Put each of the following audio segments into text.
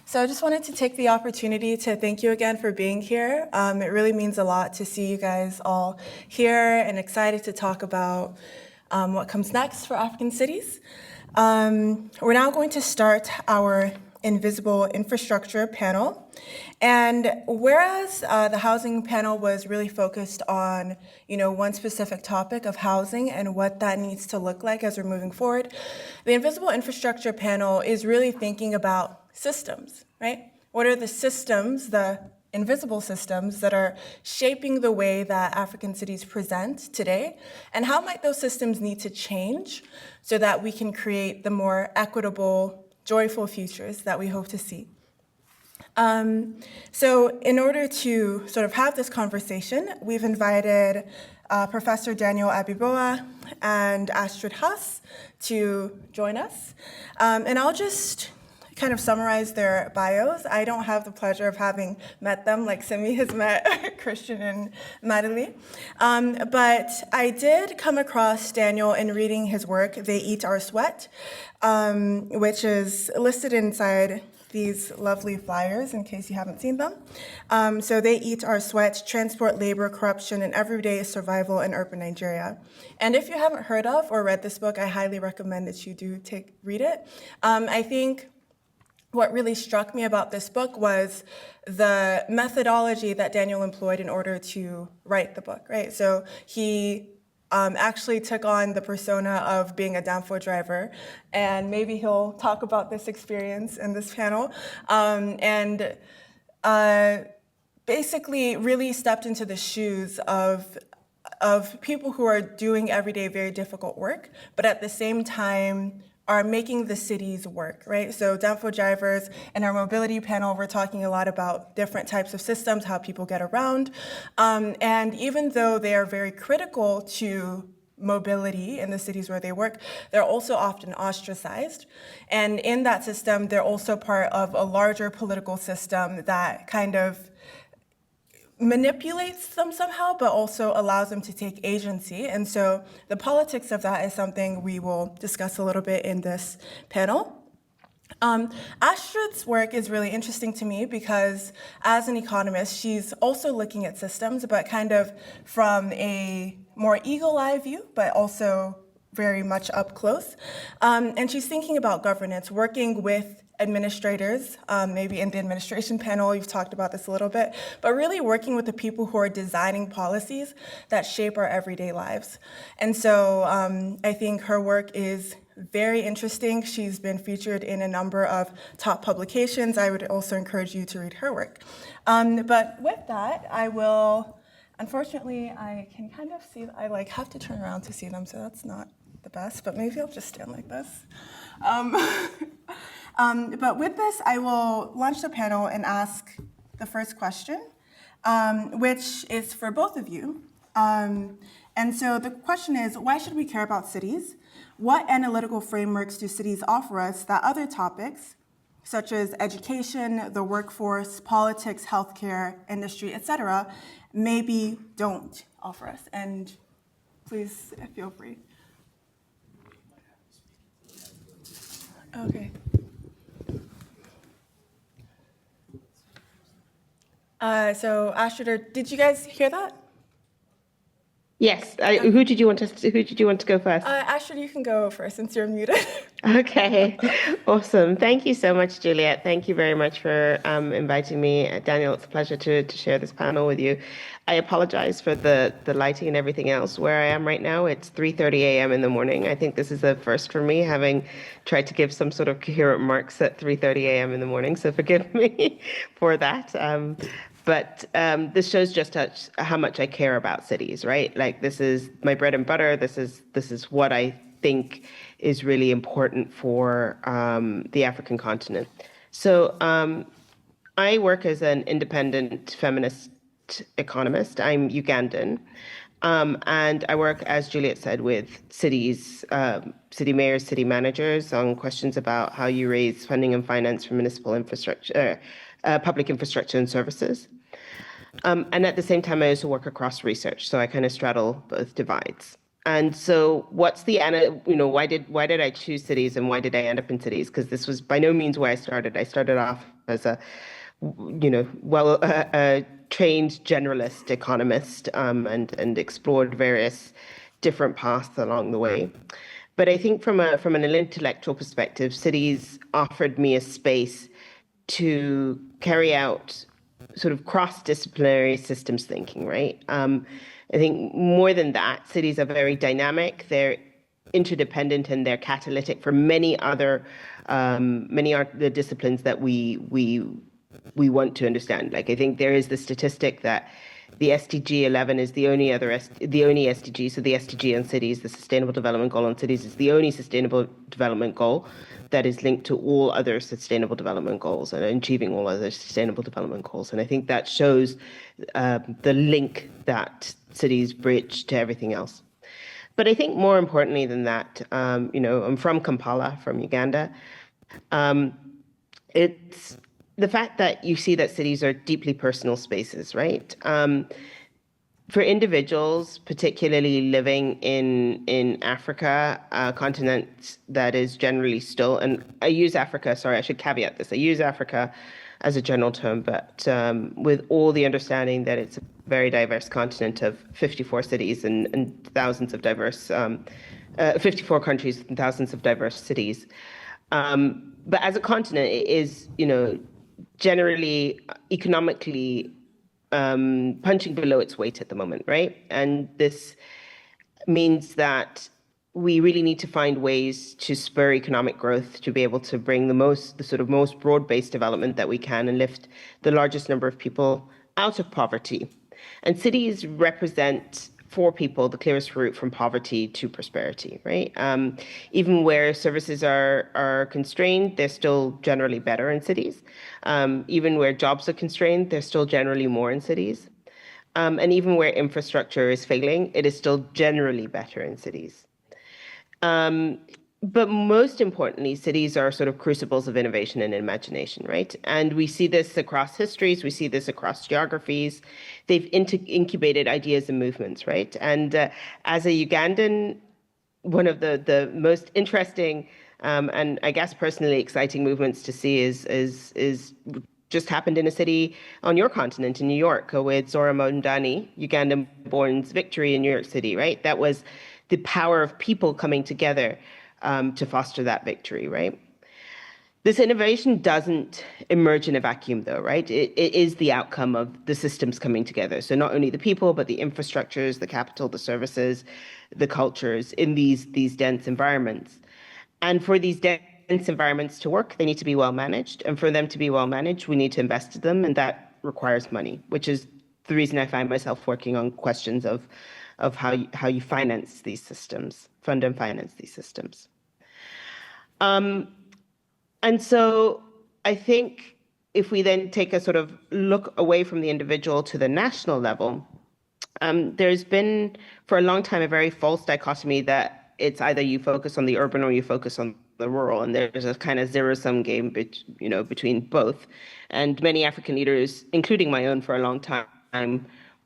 So I just wanted to take the opportunity to thank you again for being here. It really means a lot to see you guys all here and excited to talk about what comes next for African cities. We're now going to start our Invisible Infrastructure panel. And whereas the housing panel was really focused on, one specific topic of housing and what that needs to look like as we're moving forward, the Invisible Infrastructure panel is really thinking about systems, right? What are the systems, the invisible systems that are shaping the way that African cities present today? And how might those systems need to change so that we can create the more equitable, joyful futures that we hope to see? So in order to sort of have this conversation, we've invited Professor Daniel Abiboah and Astrid Haas to join us. And I'll just kind of summarize their bios. I don't have the pleasure of having met them like Simi has met Christian and Madeline. But I did come across Daniel in reading his work, They Eat Our Sweat, which is listed inside these lovely flyers in case you haven't seen them. So They Eat Our Sweat, Transport, Labor, Corruption, and Everyday Survival in Urban Nigeria. And if you haven't heard of or read this book, I highly recommend that you do read it. I think what really struck me about this book was the methodology that Daniel employed in order to write the book, right? So he actually took on the persona of being a Danfo driver, and maybe he'll talk about this experience in this panel, and basically really stepped into the shoes of people who are doing everyday very difficult work, but at the same time are making the cities work, right? So Danfo drivers in our mobility panel, we're talking a lot about different types of systems, how people get around. And even though they are very critical to mobility in the cities where they work, they're also often ostracized. And in that system, they're also part of a larger political system that kind of manipulates them somehow, but also allows them to take agency. And so the politics of that is something we will discuss a little bit in this panel. Astrid's work is really interesting to me because as an economist, she's also looking at systems, but kind of from a more eagle-eye view, but also very much up close. And she's thinking about governance, working with administrators, maybe in the administration panel, you've talked about this a little bit, but really working with the people who are designing policies that shape our everyday lives. And so I think her work is very interesting. She's been featured in a number of top publications. I would also encourage you to read her work. But with that, I will, unfortunately, I can kind of see, I have to turn around to see them, so that's not the best, but maybe I'll just stand like this. But with this, I will launch the panel and ask the first question, which is for both of you. And so the question is, why should we care about cities? What analytical frameworks do cities offer us that other topics, such as education, the workforce, politics, healthcare, industry, etc., maybe don't offer us? And please feel free. Okay. So Astrid, did you guys hear that? Yes. Who did you want to go first? Astrid, you can go first since you're muted. Okay. Awesome. Thank you so much, Juliet. Thank you very much for inviting me. Daniel, it's a pleasure to share this panel with you. I apologize for the lighting and everything else. Where I am right now, it's 3:30 a.m. in the morning. I think this is a first for me, having tried to give some sort of coherent remarks at 3:30 a.m. in the morning, so forgive me for that. But this shows just how much I care about cities, right? Like, this is my bread and butter. This is what I think is really important for the African continent. So I work as an independent feminist economist. I'm Ugandan. And I work, as Juliet said, with cities, city mayors, city managers on questions about how you raise funding and finance for municipal infrastructure, public infrastructure and services. And at the same time, I also work across research, so I kind of straddle both divides. And so why did I choose cities and why did I end up in cities? Because this was by no means where I started. I started off as a trained generalist economist, and explored various different paths along the way. But I think from an intellectual perspective, cities offered me a space to carry out sort of cross-disciplinary systems thinking, right? I think more than that, cities are very dynamic. They're interdependent and they're catalytic for many are the disciplines that we want to understand. Like I think there is the statistic that the SDG 11 is the only SDG. So the SDG on cities, the Sustainable Development Goal on cities, is the only sustainable development goal that is linked to all other sustainable development goals and achieving all other sustainable development goals. And I think that shows the link that cities bridge to everything else. But I think more importantly than that, I'm from Kampala, from Uganda. It's the fact that you see that cities are deeply personal spaces, right? For individuals, particularly living in Africa, a continent that is generally still, and I use Africa, sorry, I should caveat this. I use Africa as a general term, but with all the understanding that it's a very diverse continent of 54 cities and thousands of diverse, 54 countries and thousands of diverse cities. But as a continent, it is, generally economically punching below its weight at the moment, right? And this means that we really need to find ways to spur economic growth to be able to bring the sort of most broad-based development that we can and lift the largest number of people out of poverty. And cities represent for people the clearest route from poverty to prosperity, right? Even where services are constrained, they're still generally better in cities. Even where jobs are constrained, they're still generally more in cities. And even where infrastructure is failing, it is still generally better in cities. But most importantly, cities are sort of crucibles of innovation and imagination, right? And we see this across histories, we see this across geographies. They've incubated ideas and movements, right? And as a Ugandan, one of the most interesting and I guess personally exciting movements to see is just happened in a city on your continent in New York with Zora Mondani, Ugandan-born's victory in New York City, right? That was the power of people coming together to foster that victory, right? This innovation doesn't emerge in a vacuum, though, right? It is the outcome of the systems coming together. So not only the people, but the infrastructures, the capital, the services, the cultures in these dense environments. And for these dense environments to work, they need to be well managed. And for them to be well managed, we need to invest in them, and that requires money, which is the reason I find myself working on questions of how you finance these systems, fund and finance these systems. And so I think if we then take a sort of look away from the individual to the national level, there's been for a long time a very false dichotomy that it's either you focus on the urban or you focus on the rural, and there's a kind of zero-sum game between both. And many African leaders, including my own for a long time,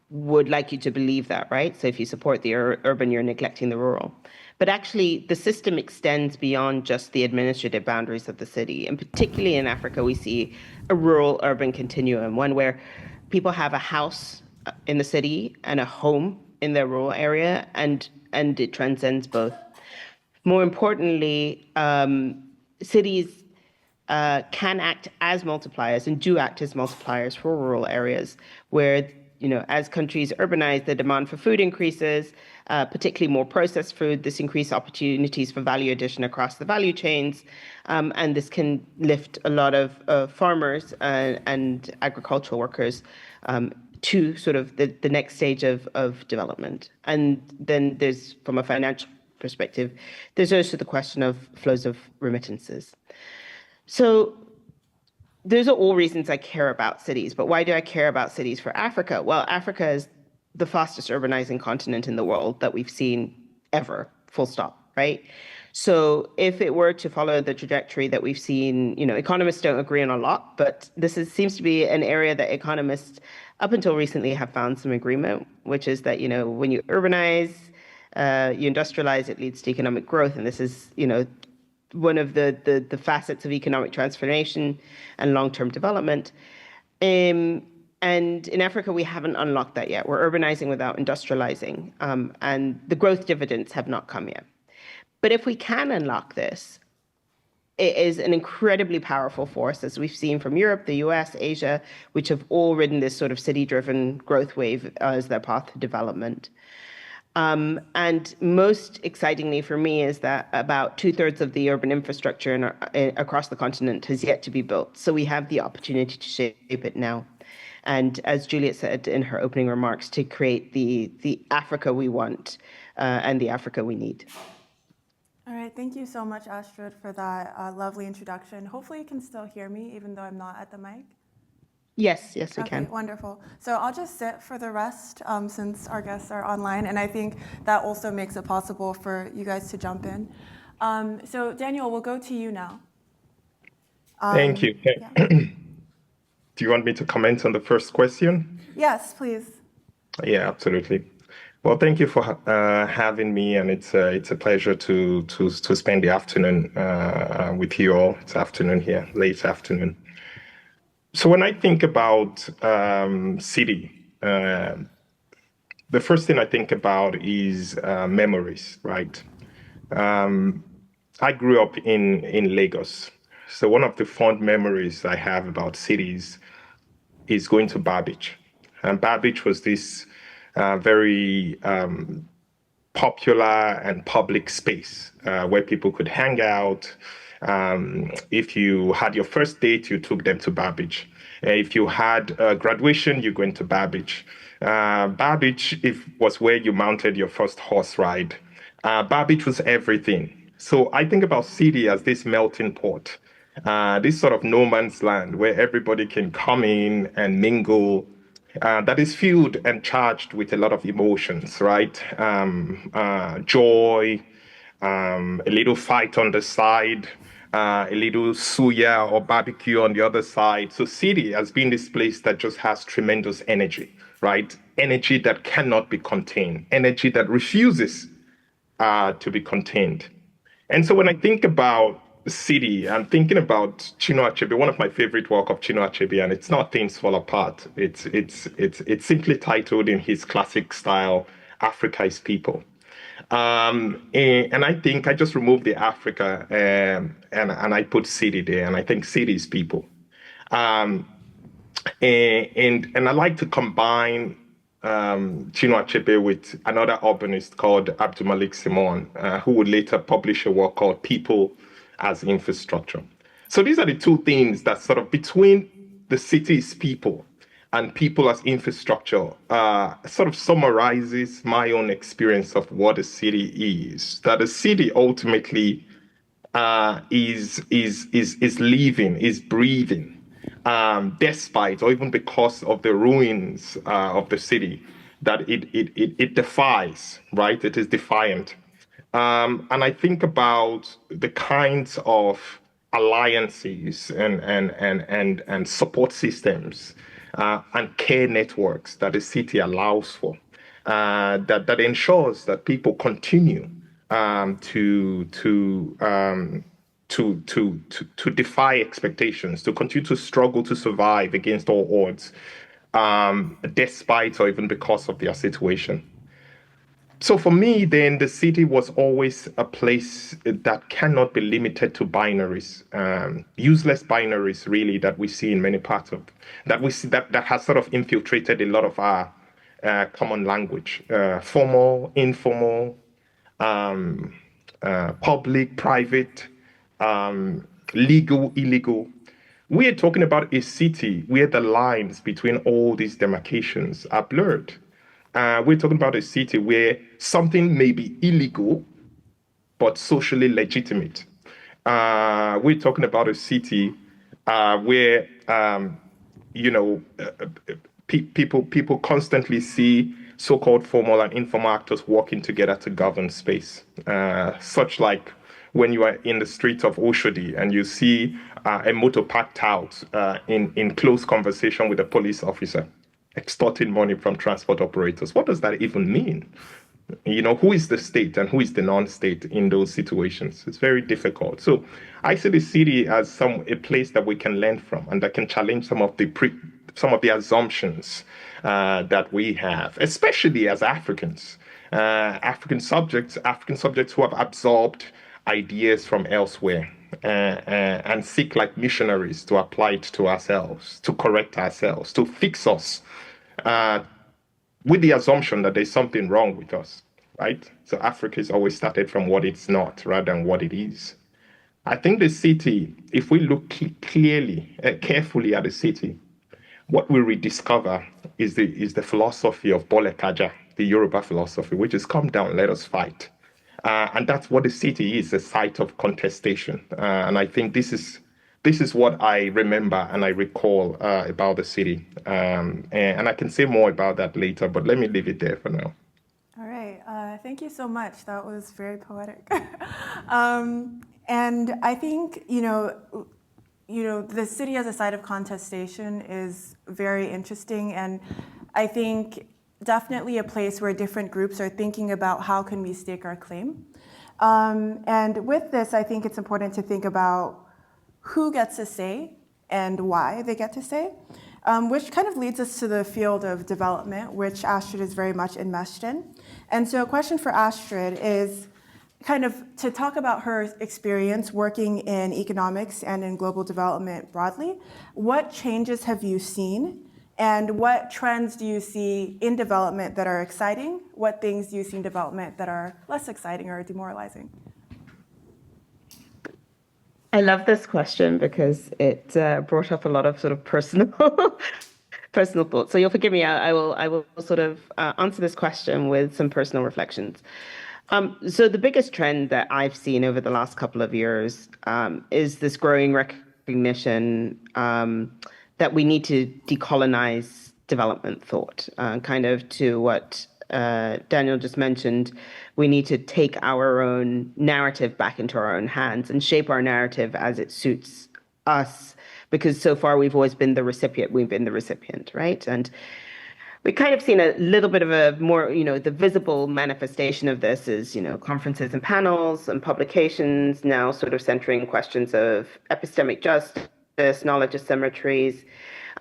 would like you to believe that, right? So if you support the urban, you're neglecting the rural. But actually, the system extends beyond just the administrative boundaries of the city. And particularly in Africa, we see a rural-urban continuum, one where people have a house in the city and a home in their rural area, and it transcends both. More importantly, cities can act as multipliers and do act as multipliers for rural areas where as countries urbanize, the demand for food increases, particularly more processed food. This increases opportunities for value addition across the value chains, and this can lift a lot of farmers and agricultural workers to sort of the next stage of development. And then there's, from a financial perspective, there's also the question of flows of remittances. So those are all reasons I care about cities. But why do I care about cities for Africa? Well, Africa is the fastest urbanizing continent in the world that we've seen ever, full stop, right? So if it were to follow the trajectory that we've seen, economists don't agree on a lot, but seems to be an area that economists up until recently have found some agreement, which is that, when you urbanize, You industrialize, it leads to economic growth, and this is, one of the facets of economic transformation and long-term development. And in Africa, we haven't unlocked that yet. We're urbanizing without industrializing, and the growth dividends have not come yet. But if we can unlock this, it is an incredibly powerful force, as we've seen from Europe, the US, Asia, which have all ridden this sort of city-driven growth wave as their path to development. And most excitingly for me is that about 2/3 of the urban infrastructure across the continent has yet to be built. So we have the opportunity to shape it now. And as Juliet said in her opening remarks, to create the Africa we want and the Africa we need. All right, thank you so much, Astrid, for that lovely introduction. Hopefully you can still hear me, even though I'm not at the mic. Yes, we Okay, can. wonderful. So I'll just sit for the rest since our guests are online, and I think that also makes it possible for you guys to jump in. So Daniel, we'll go to you now. Thank you. Yeah. Do you want me to comment on the first question? Yes, please. Yeah, absolutely. Well, thank you for having me, and it's a pleasure to spend the afternoon with you all. It's afternoon here, late afternoon. So when I think about city, the first thing I think about is memories, right? I grew up in Lagos, so one of the fond memories I have about cities is going to Bar Beach, and Bar Beach was this very popular and public space where people could hang out. If you had your first date, you took them to Bar Beach. If you had graduation, you went to Bar Beach. Bar Beach was where you mounted your first horse ride. Bar Beach was everything. So I think about city as this melting pot, this sort of no man's land where everybody can come in and mingle, that is filled and charged with a lot of emotions, right? Joy, a little fight on the side, a little suya or barbecue on the other side. So city has been this place that just has tremendous energy, right? Energy that cannot be contained, energy that refuses to be contained. And so when I think about city, I'm thinking about Chinua Achebe, one of my favorite work of Chinua Achebe, and it's not Things Fall Apart. It's simply titled in his classic style, Africa is People. And I think I just removed the Africa and I put city there, and I think city is people. And I like to combine Chinua Achebe with another urbanist called Abdul Malik Simon, who would later publish a work called People as Infrastructure. So these are the two things that sort of between the city's people and people as infrastructure sort of summarizes my own experience of what a city is. That a city ultimately is living, is breathing, despite or even because of the ruins of the city, that it defies, right? It is defiant. And I think about the kinds of alliances and support systems and care networks that the city allows for, that ensures that people continue to defy expectations, to continue to struggle to survive against all odds, despite or even because of their situation. So for me, then, the city was always a place that cannot be limited to binaries, useless binaries, really, that we see in many parts of, that we see that has sort of infiltrated a lot of our common language, formal, informal, public, private, legal, illegal. We are talking about a city where the lines between all these demarcations are blurred. We're talking about a city where something may be illegal, but socially legitimate. We're talking about a city where, people constantly see so-called formal and informal actors working together to govern space. Such like when you are in the streets of Oshodi and you see a motor parked out in close conversation with a police officer, extorting money from transport operators. What does that even mean? Who is the state and who is the non-state in those situations? It's very difficult. So I see the city as a place that we can learn from and that can challenge some of the assumptions that we have, especially as Africans, African subjects who have absorbed ideas from elsewhere. And seek like missionaries to apply it to ourselves, to correct ourselves, to fix us, with the assumption that there's something wrong with us, right? So Africa is always started from what it's not rather than what it is. I think the city, if we look carefully at the city, what we rediscover is the philosophy of Bole Kaja, the Yoruba philosophy, which is come down, let us fight. And that's what the city is, a site of contestation. And I think this is what I remember and I recall about the city. And I can say more about that later, but let me leave it there for now. All right. Thank you so much. That was very poetic. And I think, the city as a site of contestation is very interesting. And I think definitely a place where different groups are thinking about how can we stake our claim. And with this, I think it's important to think about who gets to say and why they get to say, which kind of leads us to the field of development, which Astrid is very much enmeshed in. And so a question for Astrid is kind of to talk about her experience working in economics and in global development broadly. What changes have you seen? And what trends do you see in development that are exciting? What things do you see in development that are less exciting or demoralizing? I love this question because it brought up a lot of sort of personal thoughts. So you'll forgive me. I will sort of answer this question with some personal reflections. So the biggest trend that I've seen over the last couple of years is this growing recognition that we need to decolonize development thought, kind of to what Daniel just mentioned. We need to take our own narrative back into our own hands and shape our narrative as it suits us, because so far we've always been the recipient, right? And we kind of seen a little bit of a more, the visible manifestation of this is, conferences and panels and publications now sort of centering questions of epistemic justice, knowledge asymmetries,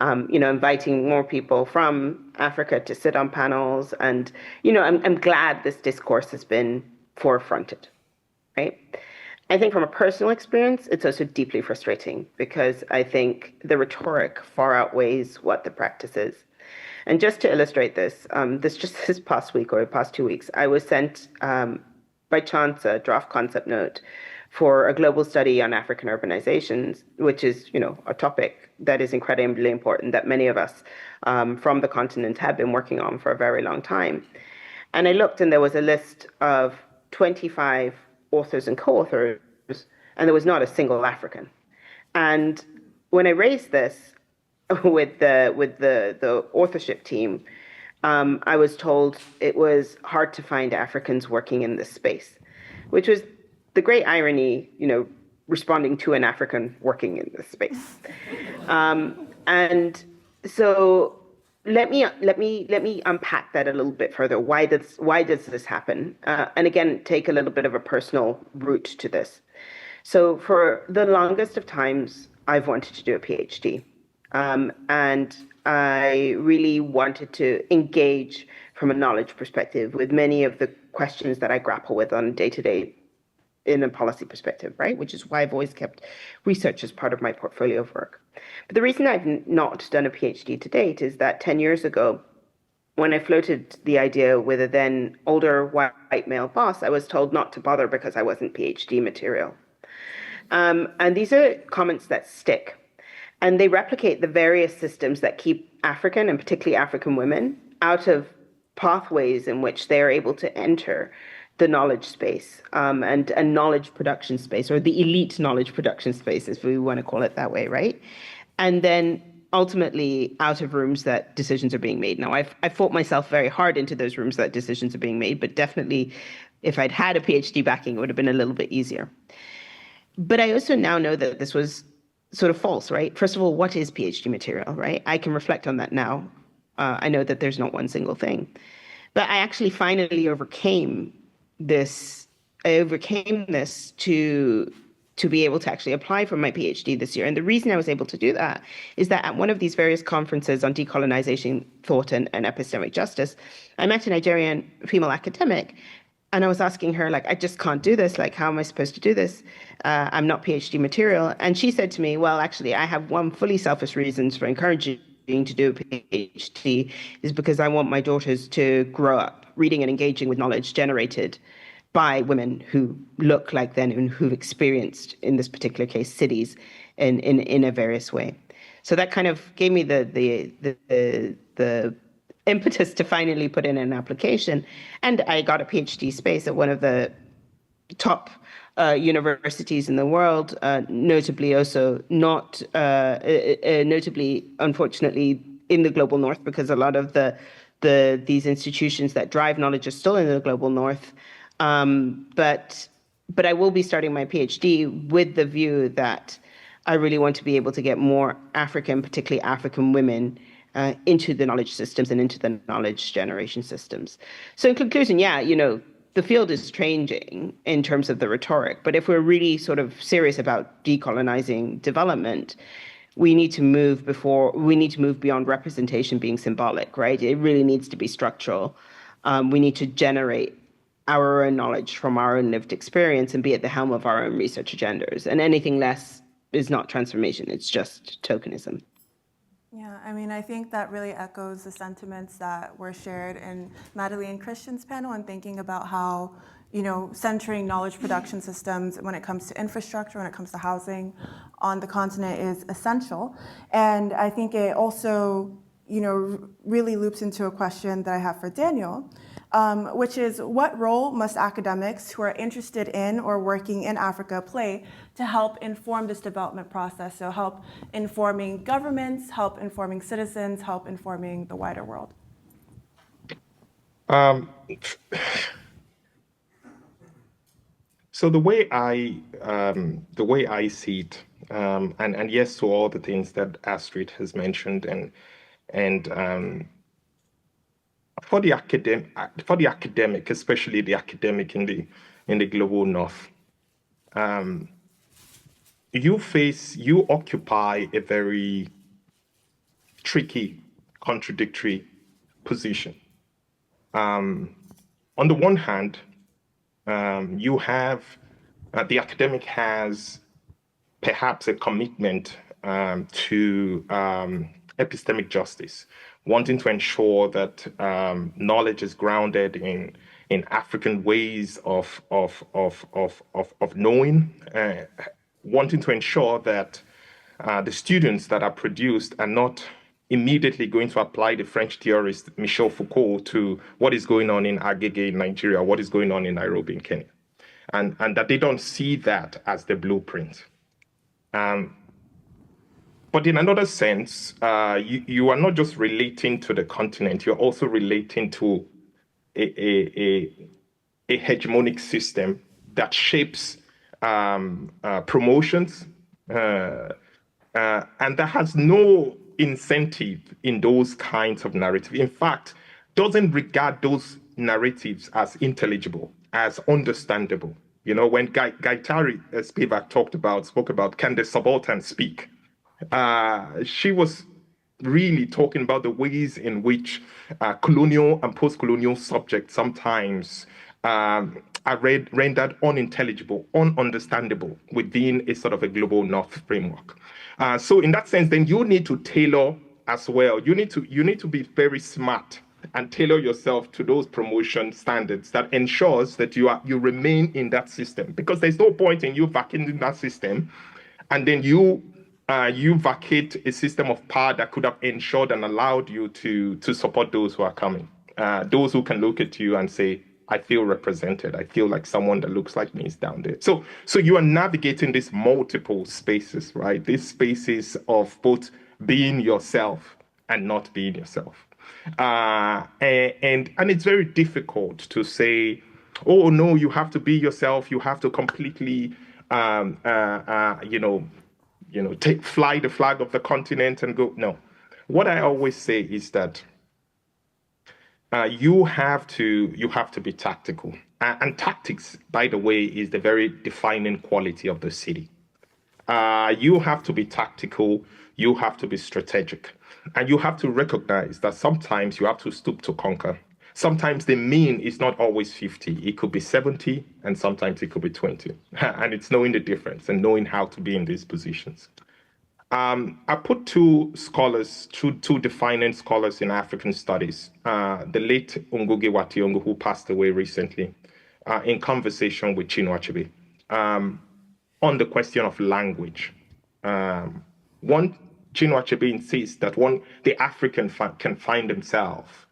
inviting more people from Africa to sit on panels. And, I'm glad this discourse has been forefronted, right? I think from a personal experience, it's also deeply frustrating because I think the rhetoric far outweighs what the practice is. And just to illustrate this, this past week or past 2 weeks, I was sent by chance a draft concept note for a global study on African urbanizations, which is, a topic that is incredibly important that many of us from the continent have been working on for a very long time. And I looked and there was a list of 25 authors and co-authors, and there was not a single African. And when I raised this with the authorship team, I was told it was hard to find Africans working in this space, which was the great irony, responding to an African working in this space. And so let me unpack that a little bit further. Why does this happen? And again, take a little bit of a personal route to this. So for the longest of times, I've wanted to do a PhD. And I really wanted to engage from a knowledge perspective with many of the questions that I grapple with on a day-to-day in a policy perspective, right? Which is why I've always kept research as part of my portfolio of work. But the reason I've not done a PhD to date is that 10 years ago, when I floated the idea with a then older white male boss, I was told not to bother because I wasn't PhD material. And these are comments that stick. And they replicate the various systems that keep African, and particularly African women, out of pathways in which they are able to enter the knowledge space and a knowledge production space, or the elite knowledge production space, if we want to call it that way, right? And then ultimately out of rooms that decisions are being made. Now, I've fought myself very hard into those rooms that decisions are being made, but definitely if I'd had a PhD backing, it would have been a little bit easier. But I also now know that this was sort of false, right? First of all, what is PhD material, right? I can reflect on that now. I know that there's not one single thing. But I actually finally overcame this. I overcame this to be able to actually apply for my PhD this year. And the reason I was able to do that is that at one of these various conferences on decolonization thought and epistemic justice, I met a Nigerian female academic. And I was asking her, like, I just can't do this. Like, how am I supposed to do this? I'm not PhD material. And she said to me, well, actually, I have one fully selfish reasons for encouraging to do a PhD is because I want my daughters to grow up reading and engaging with knowledge generated by women who look like them and who've experienced, in this particular case, cities in a various way. So that kind of gave me the impetus to finally put in an application. And I got a PhD space at one of the top universities in the world, notably also not, notably, unfortunately, in the global north, because a lot of these institutions that drive knowledge are still in the global north. But I will be starting my PhD with the view that I really want to be able to get more African, particularly African women, into the knowledge systems and into the knowledge generation systems. So in conclusion, yeah, the field is changing in terms of the rhetoric, but if we're really sort of serious about decolonizing development, we need to move beyond representation being symbolic, right? It really needs to be structural. We need to generate our own knowledge from our own lived experience and be at the helm of our own research agendas. And anything less is not transformation, it's just tokenism. Yeah, I mean, I think that really echoes the sentiments that were shared in Madeleine Christian's panel and thinking about how, centering knowledge production systems when it comes to infrastructure, when it comes to housing on the continent is essential. And I think it also, really loops into a question that I have for Daniel, which is what role must academics who are interested in or working in Africa play to help inform this development process? So help informing governments, help informing citizens, help informing the wider world. So the way I see it, and yes to all the things that Astrid has mentioned, and for the academic, especially the academic in the global north, you occupy a very tricky, contradictory position. On the one hand, you have the academic has perhaps a commitment to epistemic justice, wanting to ensure that knowledge is grounded in African ways of knowing, wanting to ensure that the students that are produced are not immediately going to apply the French theorist Michel Foucault to what is going on in Agege in Nigeria, what is going on in Nairobi in Kenya, and that they don't see that as the blueprint. But in another sense, you are not just relating to the continent, you're also relating to a hegemonic system that shapes promotions and that has no incentive in those kinds of narratives. In fact, doesn't regard those narratives as intelligible, as understandable. When Gaitari Spivak spoke about can the subaltern speak? She was really talking about the ways in which colonial and post-colonial subjects sometimes are rendered unintelligible, ununderstandable within a sort of a global north framework. So in that sense, then you need to tailor as well. You need to be very smart and tailor yourself to those promotion standards that ensures that you remain in that system, because there's no point in you vacating that system and then you vacate a system of power that could have ensured and allowed you to support those who are coming, those who can look at you and say, I feel represented. I feel like someone that looks like me is down there. So you are navigating these multiple spaces, right? These spaces of both being yourself and not being yourself. And it's very difficult to say, oh, no, you have to be yourself. You have to completely, fly the flag of the continent and go. No. What I always say is that you have to be tactical. And tactics, by the way, is the very defining quality of the city. You have to be tactical, you have to be strategic, and you have to recognize that sometimes you have to stoop to conquer. Sometimes the mean is not always 50, it could be 70, and sometimes it could be 20. And it's knowing the difference and knowing how to be in these positions. I put two scholars, two defining scholars in African studies, the late Ngugi wa Thiong'o, who passed away recently, in conversation with Chinua Achebe, on the question of language. One, Chinua Achebe insists that the African can find himself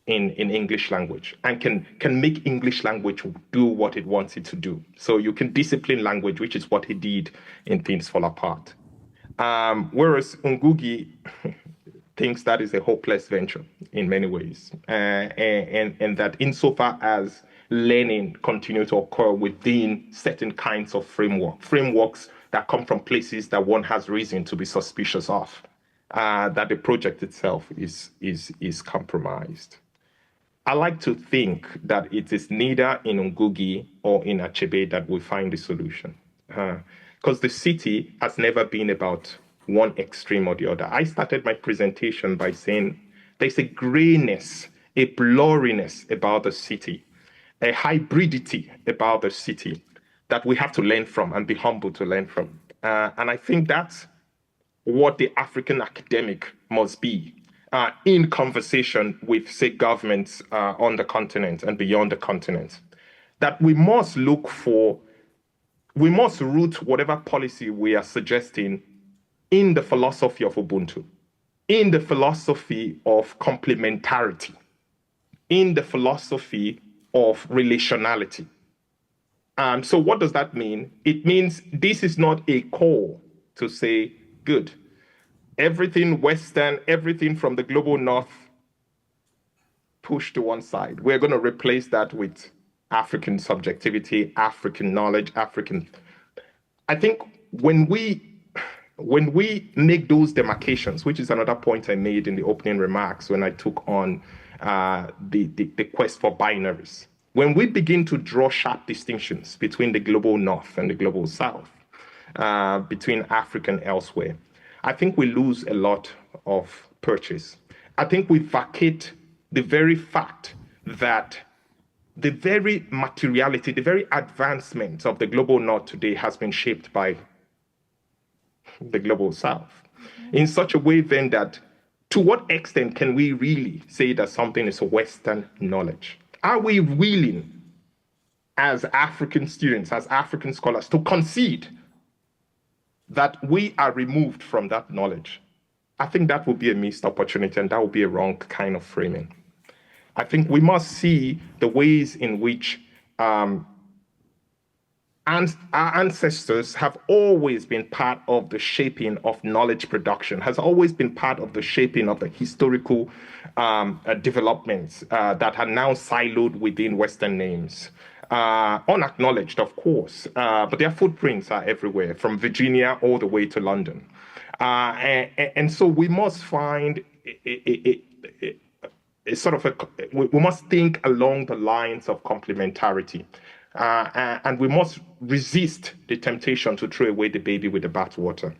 in English language and can make English language do what it wants it to do. So you can discipline language, which is what he did in Things Fall Apart. Whereas Ngugi thinks that is a hopeless venture in many ways, and that insofar as learning continue to occur within certain kinds of frameworks that come from places that one has reason to be suspicious of, that the project itself is compromised. I like to think that it is neither in Ngugi or in Achebe that we find the solution. Because the city has never been about one extreme or the other. I started my presentation by saying there's a grayness, a blurriness about the city, a hybridity about the city that we have to learn from and be humble to learn from. And I think that's what the African academic must be in conversation with, say, governments on the continent and beyond the continent. That we must root whatever policy we are suggesting in the philosophy of Ubuntu, in the philosophy of complementarity, in the philosophy of relationality. So what does that mean? It means this is not a call to say, good, everything Western, everything from the global North, push to one side. We're going to replace that with African subjectivity, African knowledge, I think when we make those demarcations, which is another point I made in the opening remarks when I took on the quest for binaries, when we begin to draw sharp distinctions between the global North and the global South, between Africa and elsewhere, I think we lose a lot of purchase. I think we vacate the very fact that the very materiality, the very advancement of the global North today has been shaped by the global South. In such a way then that to what extent can we really say that something is a Western knowledge? Are we willing as African students, as African scholars, to concede that we are removed from that knowledge? I think that would be a missed opportunity, and that would be a wrong kind of framing. I think we must see the ways in which our ancestors have always been part of the shaping of knowledge production, has always been part of the shaping of the historical developments that are now siloed within Western names. Unacknowledged, of course, but their footprints are everywhere, from Virginia all the way to London. And so we must find we must think along the lines of complementarity. And we must resist the temptation to throw away the baby with the bathwater.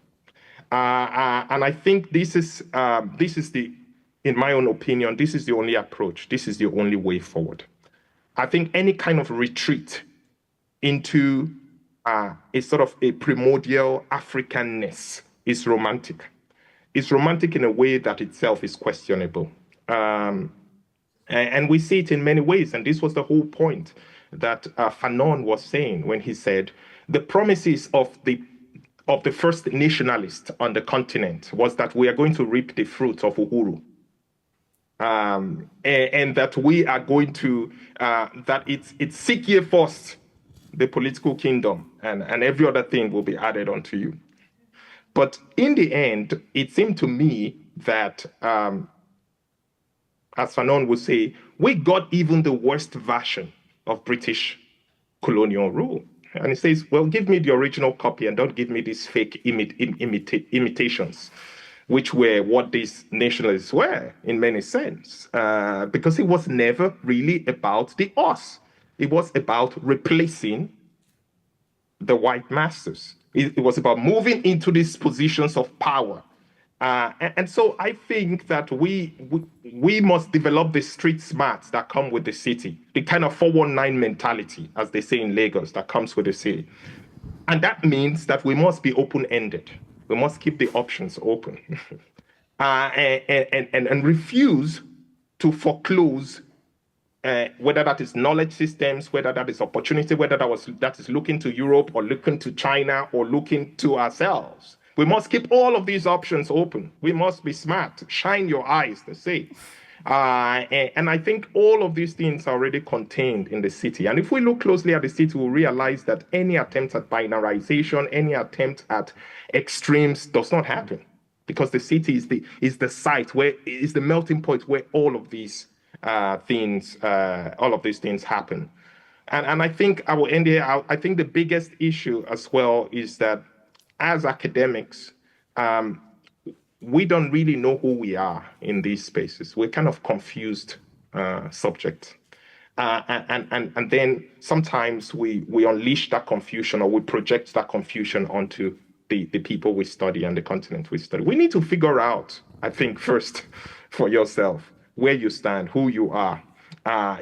And I think this is in my own opinion, this is the only approach. This is the only way forward. I think any kind of retreat into a sort of a primordial Africanness is romantic. It's romantic in a way that itself is questionable. And we see it in many ways. And this was the whole point that Fanon was saying when he said the promises of the first nationalist on the continent was that we are going to reap the fruits of Uhuru. And that we are going to, that it's seek ye first the political kingdom, and every other thing will be added onto you. But in the end, it seemed to me that, as Fanon would say, we got even the worst version of British colonial rule. And he says, well, give me the original copy and don't give me these fake imitations which were what these nationalists were in many sense, because it was never really about the us. It was about replacing the white masters. It was about moving into these positions of power. And so I think that we must develop the street smarts that come with the city, the kind of 419 mentality, as they say in Lagos, that comes with the city. And that means that we must be open-ended. We must keep the options open and refuse to foreclose whether that is knowledge systems, whether that is opportunity, whether that is looking to Europe or looking to China or looking to ourselves. We must keep all of these options open. We must be smart. Shine your eyes, they say. And I think all of these things are already contained in the city. And if we look closely at the city, we'll realize that any attempt at binarization, any attempt at extremes does not happen, because the city is the site where is the melting point where all of these things happen. And I think I will end here. I think the biggest issue as well is that as academics, we don't really know who we are in these spaces. We're kind of confused subjects. And then sometimes we unleash that confusion, or we project that confusion onto the people we study and the continent we study. We need to figure out, I think, first for yourself, where you stand, who you are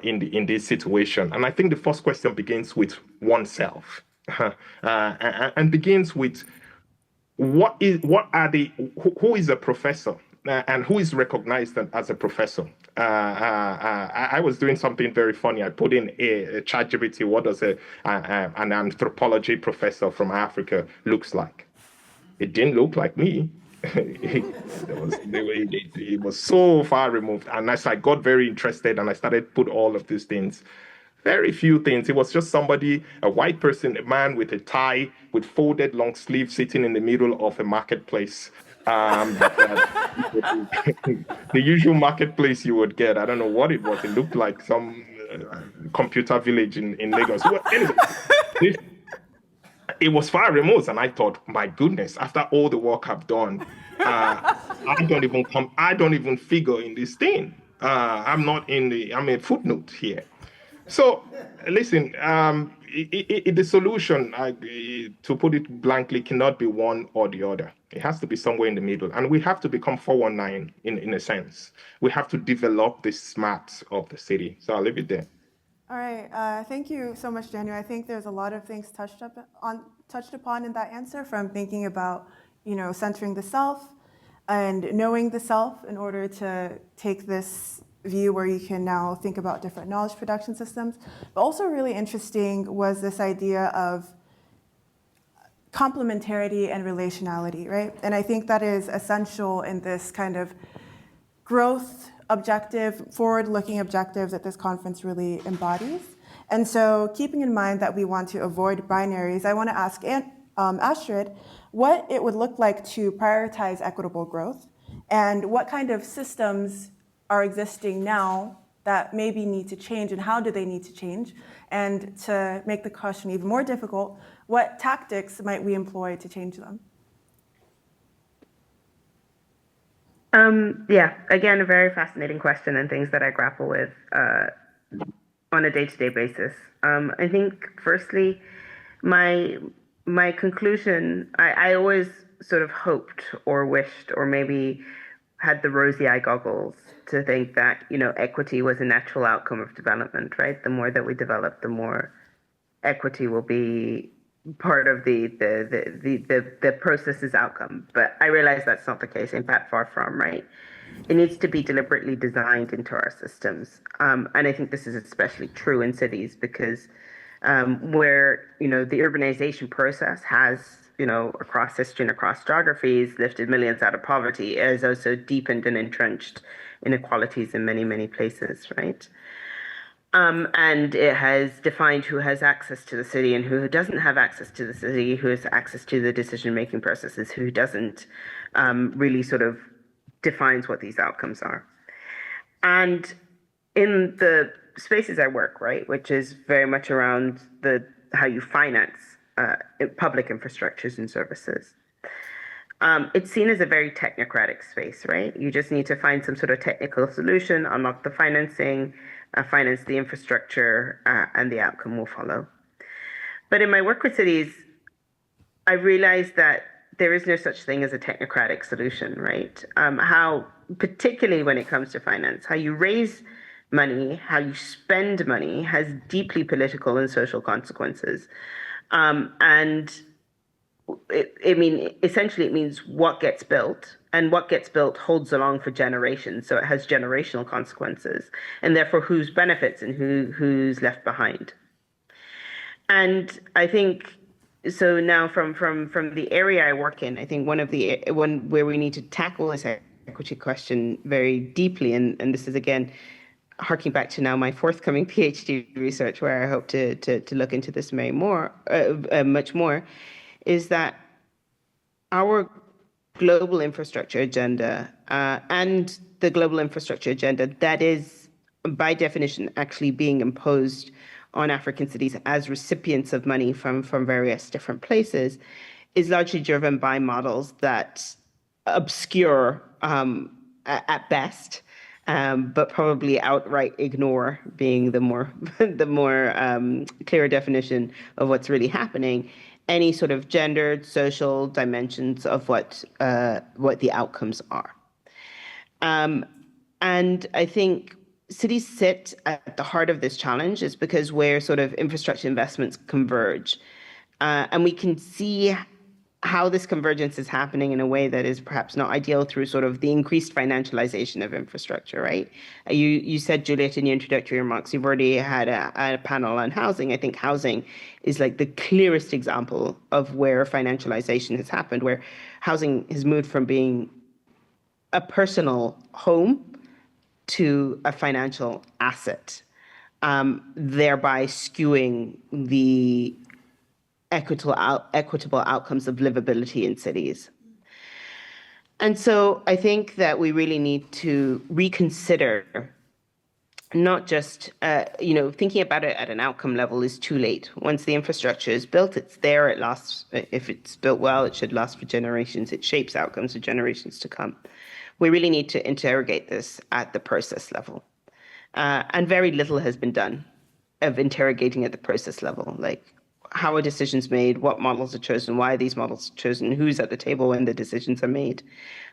in this situation. And I think the first question begins with oneself and begins with who is a professor and who is recognized as a professor. I was doing something very funny. I put in a ChatGPT, what does an anthropology professor from Africa looks like? It didn't look like me. It was so far removed. And as I got very interested and I started put all of these things, very few things. It was just somebody, a white person, a man with a tie, with folded long sleeves, sitting in the middle of a marketplace. The usual marketplace you would get. I don't know what it was. It looked like some computer village in Lagos. Well, anyway, it was far removed, and I thought, my goodness, after all the work I've done, I don't even figure in this thing. I'm a footnote here. So, listen, the solution, to put it blankly, cannot be one or the other. It has to be somewhere in the middle. And we have to become 419 in a sense. We have to develop the smarts of the city. So I'll leave it there. All right. Thank you so much, Daniel. I think there's a lot of things touched upon in that answer, from thinking about, centering the self and knowing the self in order to take this view where you can now think about different knowledge production systems. But also really interesting was this idea of complementarity and relationality, right? And I think that is essential in this kind of growth objective, forward-looking objective that this conference really embodies. And so keeping in mind that we want to avoid binaries, I want to ask Astrid what it would look like to prioritize equitable growth, and what kind of systems are existing now that maybe need to change, and how do they need to change? And to make the question even more difficult, what tactics might we employ to change them? Again, a very fascinating question, and things that I grapple with on a day-to-day basis. I think, firstly, my conclusion, I always sort of hoped or wished or maybe had the rosy eye goggles to think that, equity was a natural outcome of development, right? The more that we develop, the more equity will be part of the process's outcome. But I realize that's not the case. In fact, far from, right? It needs to be deliberately designed into our systems. And I think this is especially true in cities, because where, the urbanization process has, across history and across geographies, lifted millions out of poverty, it has also deepened and entrenched inequalities in many, many places, right? And it has defined who has access to the city and who doesn't have access to the city, who has access to the decision-making processes, who doesn't, really sort of defines what these outcomes are. And in the spaces I work, right, which is very much around how you finance public infrastructures and services, It's seen as a very technocratic space, right? You just need to find some sort of technical solution, unlock the financing, finance the infrastructure, and the outcome will follow. But in my work with cities, I realized that there is no such thing as a technocratic solution, right? How, particularly when it comes to finance, how you raise money, how you spend money has deeply political and social consequences. And essentially, it means what gets built, and what gets built holds along for generations. So it has generational consequences, and therefore who's benefits and who's left behind. And I think so now from the area I work in, I think one where we need to tackle this equity question very deeply, and this is again harking back to now my forthcoming PhD research, where I hope to look into this much more, is that our global infrastructure agenda and the global infrastructure agenda that is, by definition, actually being imposed on African cities as recipients of money from various different places is largely driven by models that obscure at best, but probably outright ignore, being the more clear definition of what's really happening, any sort of gendered social dimensions of what the outcomes are. And I think cities sit at the heart of this challenge is because where sort of infrastructure investments converge. And we can see how this convergence is happening in a way that is perhaps not ideal through sort of the increased financialization of infrastructure, right? You said, Juliet, in your introductory remarks, you've already had a panel on housing. I think housing is like the clearest example of where financialization has happened, where housing has moved from being a personal home to a financial asset, thereby skewing the equitable outcomes of livability in cities. And so I think that we really need to reconsider not just, thinking about it at an outcome level is too late. Once the infrastructure is built, it's there, it lasts. If it's built well, it should last for generations. It shapes outcomes for generations to come. We really need to interrogate this at the process level. And very little has been done of interrogating at the process level, like how are decisions made, what models are chosen, why are these models chosen, who's at the table when the decisions are made,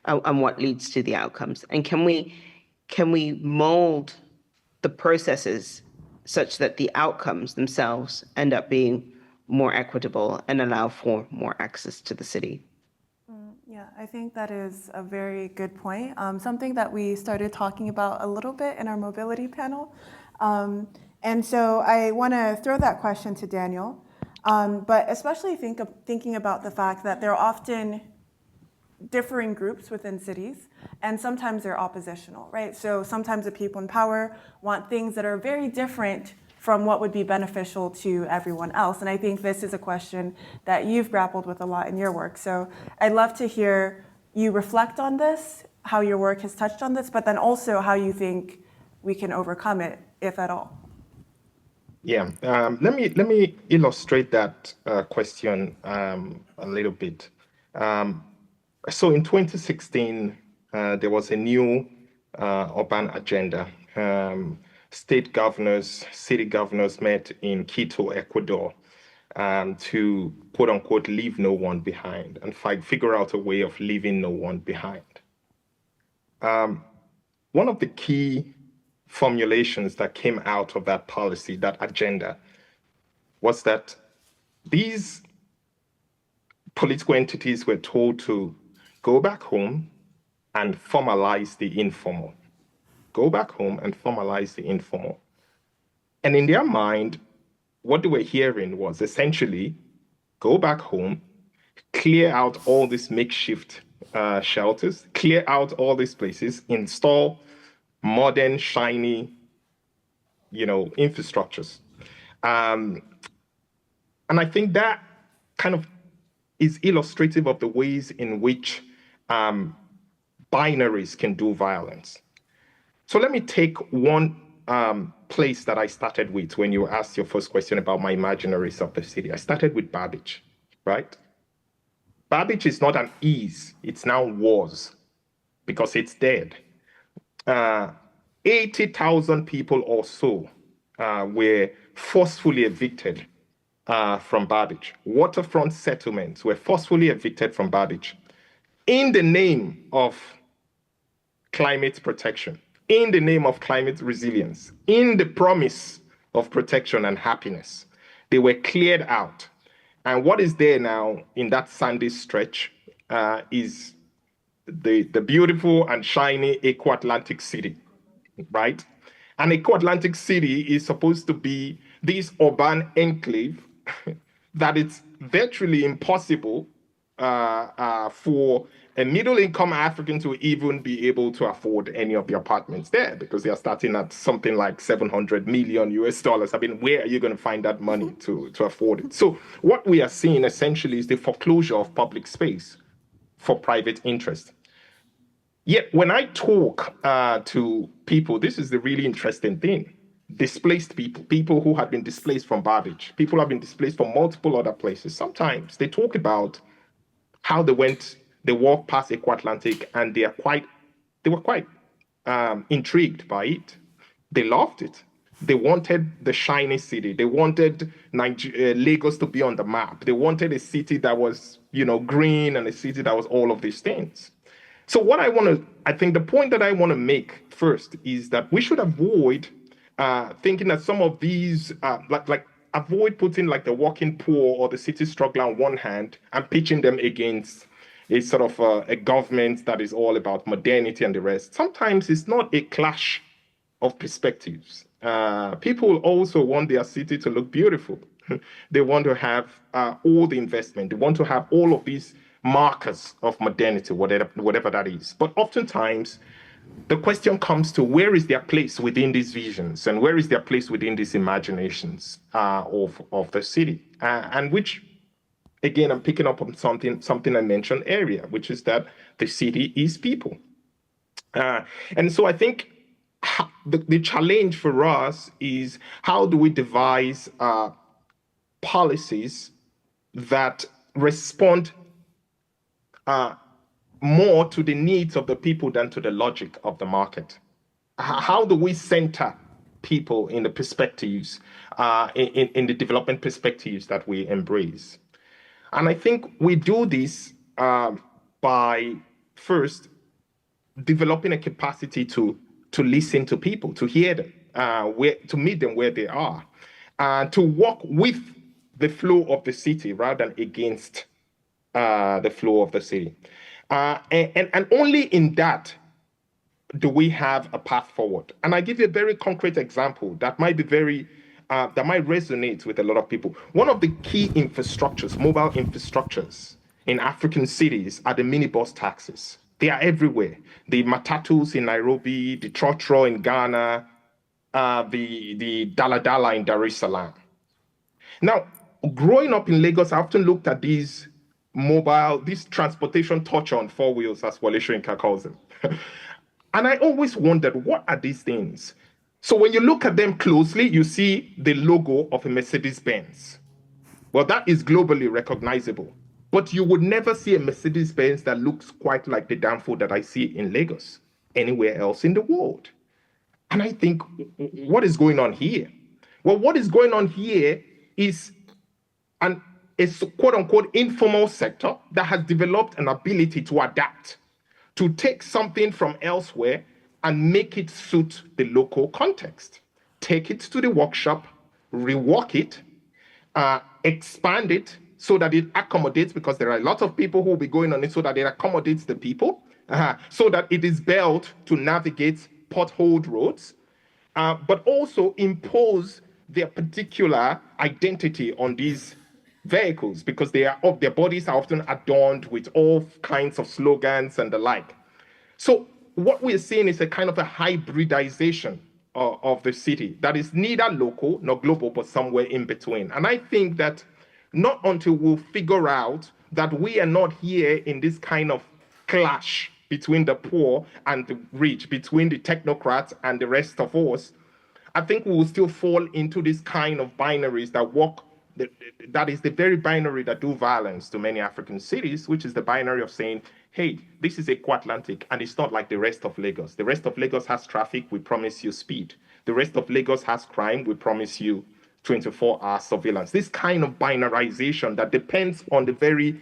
and what leads to the outcomes. And can we mold the processes such that the outcomes themselves end up being more equitable and allow for more access to the city? Yeah, I think that is a very good point. Something that we started talking about a little bit in our mobility panel. And so I want to throw that question to Daniel, but especially thinking about the fact that there are often differing groups within cities, and sometimes they're oppositional, right? So sometimes the people in power want things that are very different from what would be beneficial to everyone else. And I think this is a question that you've grappled with a lot in your work. So I'd love to hear you reflect on this, how your work has touched on this, but then also how you think we can overcome it, if at all. Yeah, let me illustrate that question a little bit. So in 2016, there was a new urban agenda. State governors, city governors met in Quito, Ecuador, to quote unquote leave no one behind and figure out a way of leaving no one behind. One of the key formulations that came out of that policy, that agenda, was that these political entities were told to go back home and formalize the informal. Go back home and formalize the informal. And in their mind, what they were hearing was essentially go back home, clear out all these makeshift shelters, clear out all these places, install modern, shiny, infrastructures. And I think that kind of is illustrative of the ways in which binaries can do violence. So let me take one place that I started with when you asked your first question about my imaginaries of the city. I started with Babbage, right? Babbage is not an is, it's now was, because it's dead. 80,000 people or so were forcefully evicted from Babbage. Waterfront settlements were forcefully evicted from Babbage in the name of climate protection, in the name of climate resilience, in the promise of protection and happiness. They were cleared out. And what is there now in that sandy stretch is the beautiful and shiny Eco Atlantic City, right? An Eco Atlantic City is supposed to be this urban enclave that it's virtually impossible for a middle-income African to even be able to afford any of the apartments there, because they are starting at something like 700 million US dollars. I mean, where are you going to find that money to afford it? So what we are seeing essentially is the foreclosure of public space for private interest. Yet when I talk to people, this is the really interesting thing. Displaced people who have been displaced from Babbage, people who have been displaced from multiple other places. Sometimes they talk about how they walked past Eco Atlantic, and they were quite intrigued by it. They loved it. They wanted the shiny city. They wanted Lagos to be on the map. They wanted a city that was, green, and a city that was all of these things. So I think the point that I want to make first is that we should avoid thinking that some of these, avoid putting like the working poor or the city struggle on one hand and pitching them against a sort of a government that is all about modernity and the rest. Sometimes it's not a clash of perspectives. People also want their city to look beautiful. They want to have all the investment. They want to have all of these markers of modernity, whatever that is. But oftentimes, the question comes to where is their place within these visions, and where is their place within these imaginations of the city, and which, again, I'm picking up on something I mentioned earlier, which is that the city is people. And so I think the challenge for us is, how do we devise policies that respond more to the needs of the people than to the logic of the market? How do we center people in the perspectives, in the development perspectives that we embrace? And I think we do this by first developing a capacity to listen to people, to hear them, to meet them where they are, to walk with the flow of the city rather than against the flow of the city. And only in that do we have a path forward. And I give you a very concrete example that might be that might resonate with a lot of people. One of the key infrastructures, mobile infrastructures in African cities, are the minibus taxis. They are everywhere. The matatus in Nairobi, the trotro in Ghana, the daladala in Dar es Salaam. Now, growing up in Lagos, I often looked at these transportation torture on four wheels, as Wale Soyinka calls them. And I always wondered, what are these things? So when you look at them closely, you see the logo of a Mercedes-Benz. Well, that is globally recognizable. But you would never see a Mercedes-Benz that looks quite like the Danfo that I see in Lagos, anywhere else in the world. And I think, what is going on here? Well, what is going on here is a quote-unquote informal sector that has developed an ability to adapt, to take something from elsewhere and make it suit the local context. Take it to the workshop, rework it, expand it so that it accommodates, because there are a lot of people who will be going on it, so that it accommodates the people, so that it is built to navigate potholed roads, but also impose their particular identity on these vehicles, because their bodies are often adorned with all kinds of slogans and the like. So what we're seeing is a kind of a hybridization of the city that is neither local nor global, but somewhere in between. And I think that not until we'll figure out that we are not here in this kind of clash between the poor and the rich, between the technocrats and the rest of us, I think we will still fall into this kind of binaries that work that is the very binary that do violence to many African cities, which is the binary of saying, hey, this is Eco Atlantic, and it's not like the rest of Lagos. The rest of Lagos has traffic, we promise you speed. The rest of Lagos has crime, we promise you 24-hour surveillance. This kind of binarization that depends on the very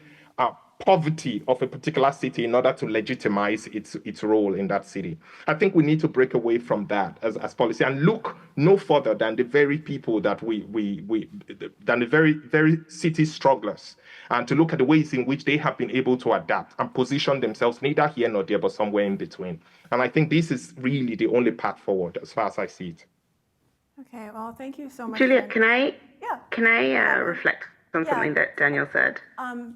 poverty of a particular city in order to legitimize its role in that city. I think we need to break away from that as policy and look no further than the very people that than the very city strugglers, and to look at the ways in which they have been able to adapt and position themselves neither here nor there, but somewhere in between. And I think this is really the only path forward as far as I see it. Okay, well, thank you so much. Juliet, can I Yeah. reflect on something that Daniel said?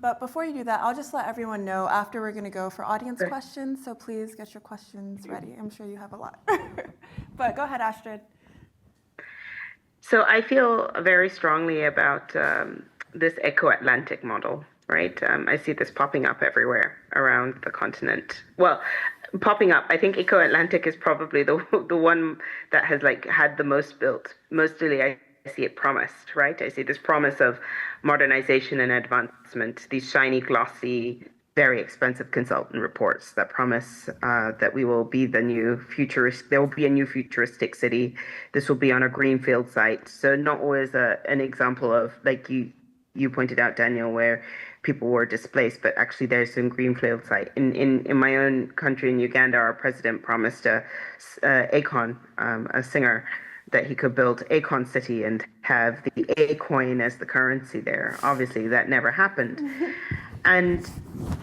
But before you do that, I'll just let everyone know after we're going to go for audience questions. So please get your questions ready. I'm sure you have a lot. But go ahead, Astrid. So I feel very strongly about this Eco-Atlantic model, right? I see this popping up everywhere around the continent. Well, popping up, I think Eco-Atlantic is probably the one that has had the most built. Mostly I see it promised, right? I see this promise of modernization and advancement, these shiny, glossy, very expensive consultant reports that promise that we will be there will be a new futuristic city. This will be on a greenfield site. So not always an example of, like you pointed out, Daniel, where people were displaced, but actually there's some greenfield site. In my own country, in Uganda, our president promised Akon, a singer, that he could build Akon City and have the A coin as the currency there. Obviously, that never happened. And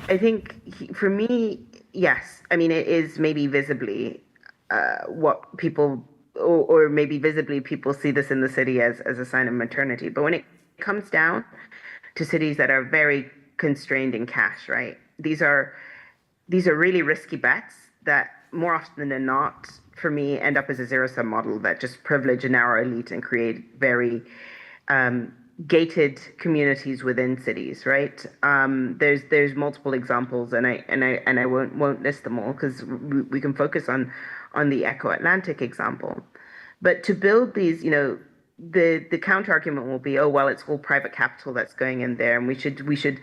I think for me, yes, I mean, it is maybe visibly what people, or maybe visibly people see this in the city as a sign of modernity. But when it comes down to cities that are very constrained in cash, right? These are really risky bets that more often than not, for me, end up as a zero-sum model that just privilege a narrow elite and create very gated communities within cities, right? There's multiple examples, and I won't list them all because we can focus on the Eco-Atlantic example. But to build these, the counter argument will be, oh well, it's all private capital that's going in there, and we should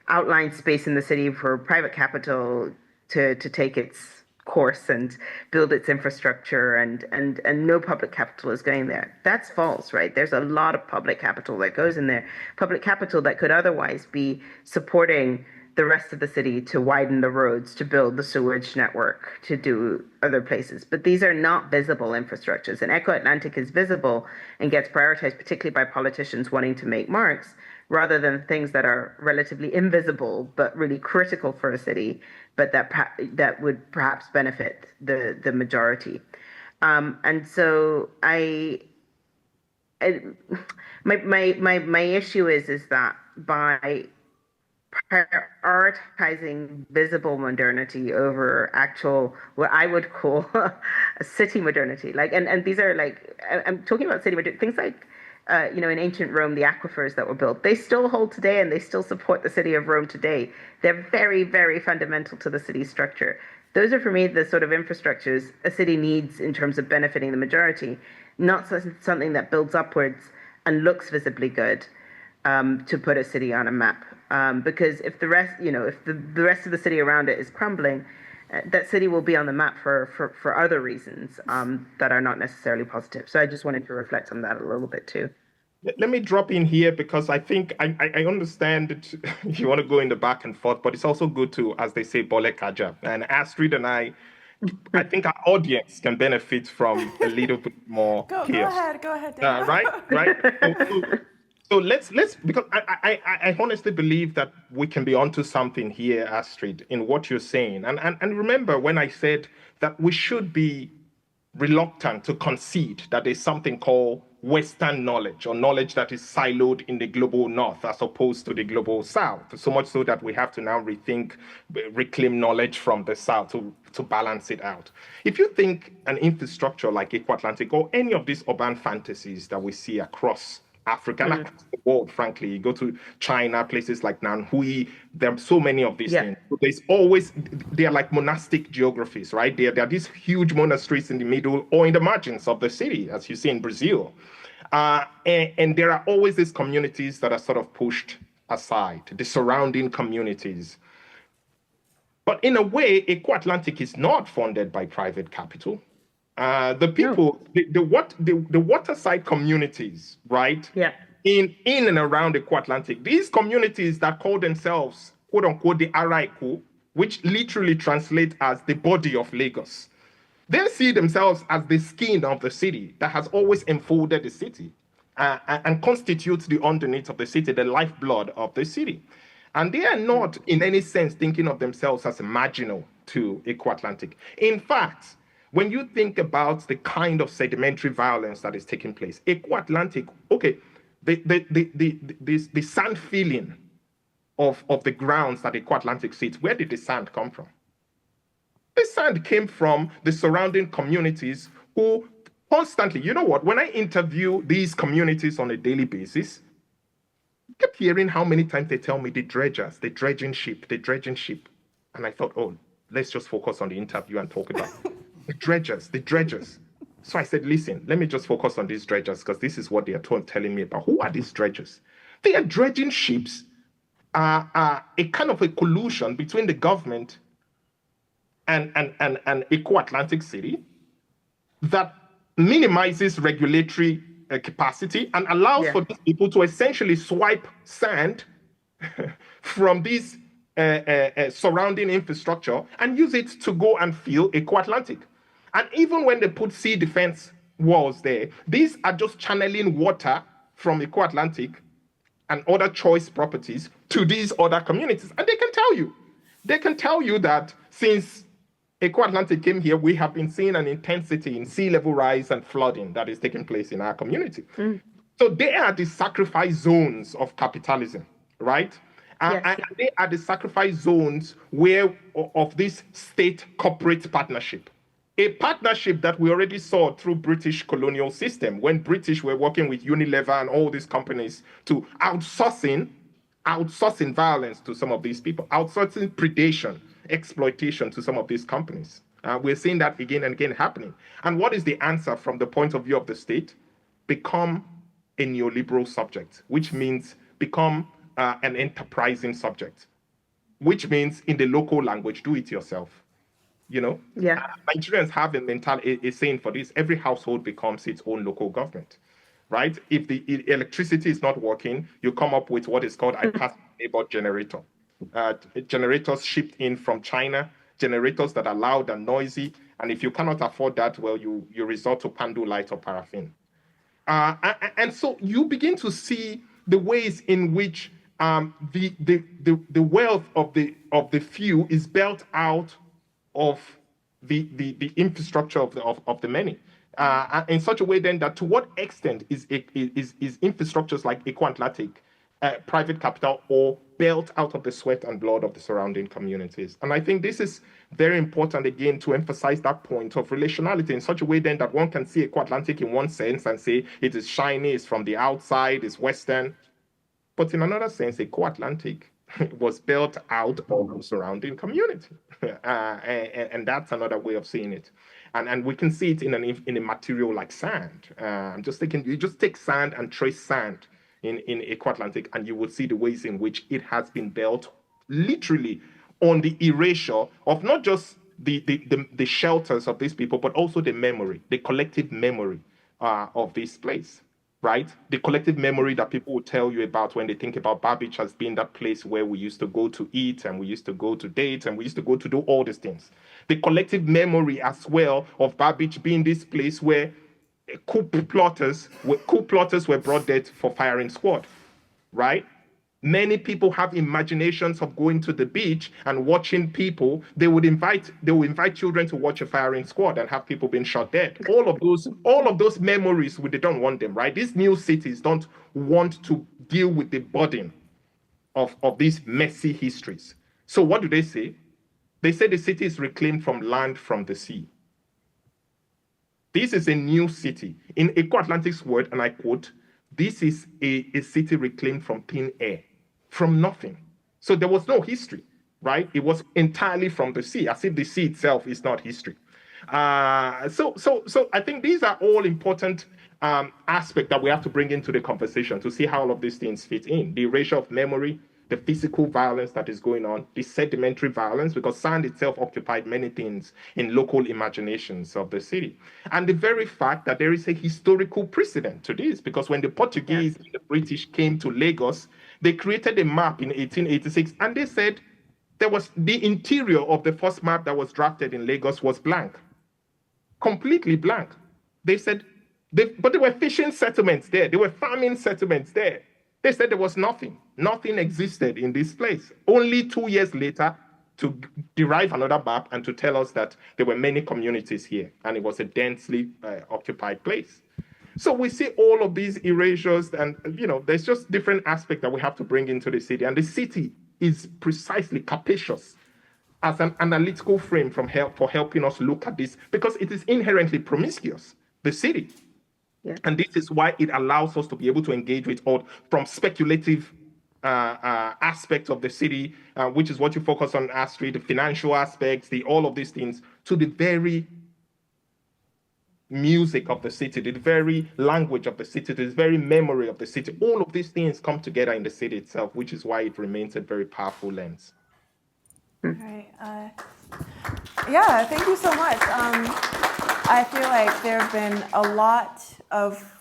outline space in the city for private capital to take its course and build its infrastructure, and no public capital is going there. That's false, right? There's a lot of public capital that goes in there, public capital that could otherwise be supporting the rest of the city to widen the roads, to build the sewage network, to do other places. But these are not visible infrastructures. And Eco-Atlantic is visible and gets prioritized, particularly by politicians wanting to make marks, rather than things that are relatively invisible but really critical for a city, but that would perhaps benefit the majority. And so my issue is that by prioritizing visible modernity over actual, what I would call a city modernity, and these are I'm talking about city modernity, things like in ancient Rome, the aquifers that were built, they still hold today and they still support the city of Rome today. They're very, very fundamental to the city's structure. Those are, for me, the sort of infrastructures a city needs in terms of benefiting the majority, not something that builds upwards and looks visibly good to put a city on a map. Because if the rest, if the rest of the city around it is crumbling, that city will be on the map for other reasons that are not necessarily positive. So I just wanted to reflect on that a little bit too. Let me drop in here because I think I understand that you want to go in the back and forth, but it's also good to, as they say, bole kaja. And Astrid and I think our audience can benefit from a little bit more chaos. Go ahead, Daniel. Right. So let's because I honestly believe that we can be onto something here, Astrid, in what you're saying. And remember when I said that we should be reluctant to concede that there's something called Western knowledge, or knowledge that is siloed in the global north as opposed to the global south. So much so that we have to now reclaim knowledge from the south to balance it out. If you think an infrastructure like Eco-Atlantic or any of these urban fantasies that we see across Africa and across the world, frankly, you go to China, places like Nanhui, there are so many of these things. So they are like monastic geographies, right? There are these huge monasteries in the middle or in the margins of the city, as you see in Brazil. And there are always these communities that are sort of pushed aside, the surrounding communities. But in a way, Eco Atlantic is not funded by private capital. The people, the waterside communities, right? Yeah. In and around Eco Atlantic, these communities that call themselves, quote unquote, the Araiko, which literally translate as the body of Lagos, they see themselves as the skin of the city that has always enfolded the city and constitutes the underneath of the city, the lifeblood of the city. And they are not in any sense thinking of themselves as marginal to Eco Atlantic. In fact, when you think about the kind of sedimentary violence that is taking place, Eco Atlantic, okay, the sand filling of the grounds that Eco Atlantic sits, where did the sand come from? The sand came from the surrounding communities who constantly, you know what, when I interview these communities on a daily basis, I kept hearing how many times they tell me the dredgers, the dredging ship. And I thought, oh, let's just focus on the interview and talk about the dredgers. So I said, listen, let me just focus on these dredgers because this is what they are telling me about. Who are these dredgers? They are dredging ships, a kind of a collusion between the government and Eco Atlantic City that minimizes regulatory capacity and allows for these people to essentially swipe sand from these surrounding infrastructure and use it to go and fill Eco Atlantic. And even when they put sea defense walls there, these are just channeling water from Eco Atlantic and other choice properties to these other communities. And they can tell you that since Eco Atlantic came here, we have been seeing an intensity in sea level rise and flooding that is taking place in our community. So they are the sacrifice zones of capitalism, right? And they are the sacrifice zones of this state corporate partnership. A partnership that we already saw through British colonial system when British were working with Unilever and all these companies to outsourcing violence to some of these people, outsourcing predation, exploitation to some of these companies. We're seeing that again and again happening. And what is the answer from the point of view of the state? Become a neoliberal subject, which means become an enterprising subject, which means in the local language, do it yourself. You know, Nigerians have a saying for this: every household becomes its own local government, right? If the electricity is not working, you come up with what is called a passive neighbor generator. Generators shipped in from China, generators that are loud and noisy. And if you cannot afford that, well, you resort to Pandu light or paraffin. And so you begin to see the ways in which the wealth of the few is built out of the infrastructure of the many, in such a way then that to what extent is infrastructures like Eco Atlantic private capital or built out of the sweat and blood of the surrounding communities. And I think this is very important again to emphasize that point of relationality in such a way then that one can see Eco Atlantic in one sense and say it is shiny, it's from the outside, it's Western, but in another sense, Eco Atlantic was built out of the surrounding community. And that's another way of seeing it. And we can see it in a material like sand. I'm just thinking, you just take sand and trace sand in Eco Atlantic, and you will see the ways in which it has been built literally on the erasure of not just the shelters of these people, but also the memory, the collective memory of this place. Right? The collective memory that people will tell you about when they think about Bar Beach as being that place where we used to go to eat and we used to go to date and we used to go to do all these things. The collective memory as well of Bar Beach being this place where coup plotters were brought there for firing squad. Right? Many people have imaginations of going to the beach and watching people. They will invite children to watch a firing squad and have people being shot dead. All of those memories, they don't want them, right? These new cities don't want to deal with the burden of these messy histories. So what do they say? They say the city is reclaimed from land, from the sea. This is a new city. In Eco Atlantic's word, and I quote, this is a city reclaimed from thin air, from nothing. So there was no history, right? It was entirely from the sea, as if the sea itself is not history. So I think these are all important aspect that we have to bring into the conversation to see how all of these things fit in. The erasure of memory, the physical violence that is going on, the sedimentary violence, because sand itself occupied many things in local imaginations of the city. And the very fact that there is a historical precedent to this, because when the Portuguese and the British came to Lagos, they created a map in 1886, and they said there was the interior of the first map that was drafted in Lagos was blank, completely blank. They said, but there were fishing settlements there, there were farming settlements there. They said there was nothing. Nothing existed in this place. Only 2 years later to derive another map and to tell us that there were many communities here and it was a densely occupied place. So we see all of these erasures and, there's just different aspects that we have to bring into the city. And the city is precisely capacious as an analytical frame for helping us look at this because it is inherently promiscuous, the city. Yeah. And this is why it allows us to be able to engage with all from speculative aspects of the city, which is what you focus on, Astrid, the financial aspects, all of these things, to the very music of the city, the very language of the city, the very memory of the city. All of these things come together in the city itself, which is why it remains a very powerful lens. All right. Yeah, thank you so much. I feel like there have been a lot of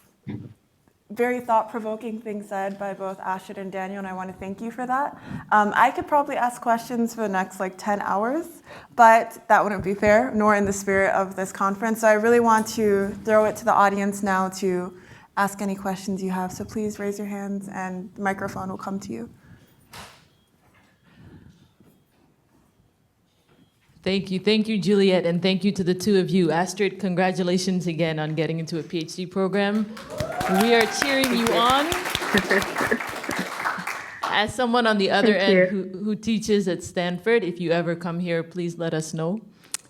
very thought-provoking things said by both Astrid and Daniel, and I want to thank you for that. I could probably ask questions for the next 10 hours, but that wouldn't be fair, nor in the spirit of this conference. So I really want to throw it to the audience now to ask any questions you have. So please raise your hands and the microphone will come to you. Thank you, Juliet, and thank you to the two of you. Astrid, congratulations again on getting into a PhD program. We are cheering you on. As someone on the other end who teaches at Stanford, if you ever come here, please let us know,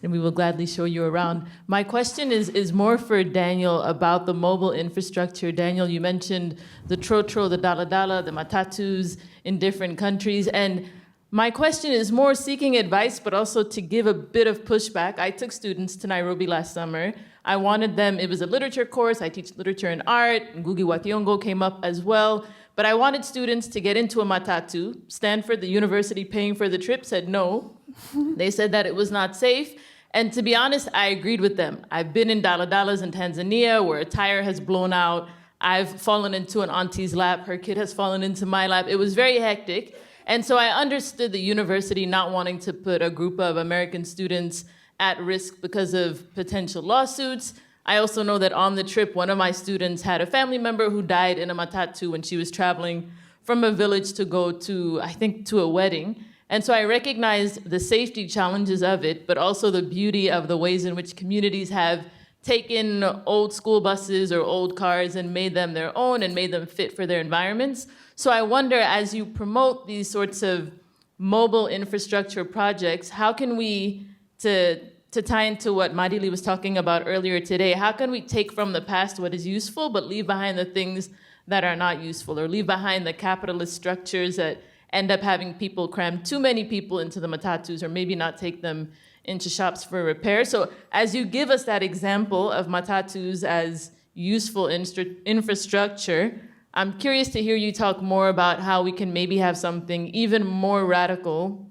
and we will gladly show you around. My question is more for Daniel about the mobile infrastructure. Daniel, you mentioned the trotro, the daladala, the matatus in different countries, and my question is more seeking advice, but also to give a bit of pushback. I took students to Nairobi last summer. I wanted them, it was a literature course, I teach literature and art, Ngugi wa Thiong'o came up as well, but I wanted students to get into a matatu. Stanford, the university paying for the trip, said no. They said that it was not safe, and to be honest, I agreed with them. I've been in daladalas in Tanzania where a tire has blown out. I've fallen into an auntie's lap, her kid has fallen into my lap. It was very hectic. And so I understood the university not wanting to put a group of American students at risk because of potential lawsuits. I also know that on the trip, one of my students had a family member who died in a matatu when she was traveling from a village to go to, I think, to a wedding. And so I recognized the safety challenges of it, but also the beauty of the ways in which communities have taken old school buses or old cars and made them their own and made them fit for their environments. So I wonder, as you promote these sorts of mobile infrastructure projects, how can we, to tie into what Madili was talking about earlier today, how can we take from the past what is useful, but leave behind the things that are not useful, or leave behind the capitalist structures that end up having people cram too many people into the matatus, or maybe not take them into shops for repair? So as you give us that example of matatus as useful infrastructure, I'm curious to hear you talk more about how we can maybe have something even more radical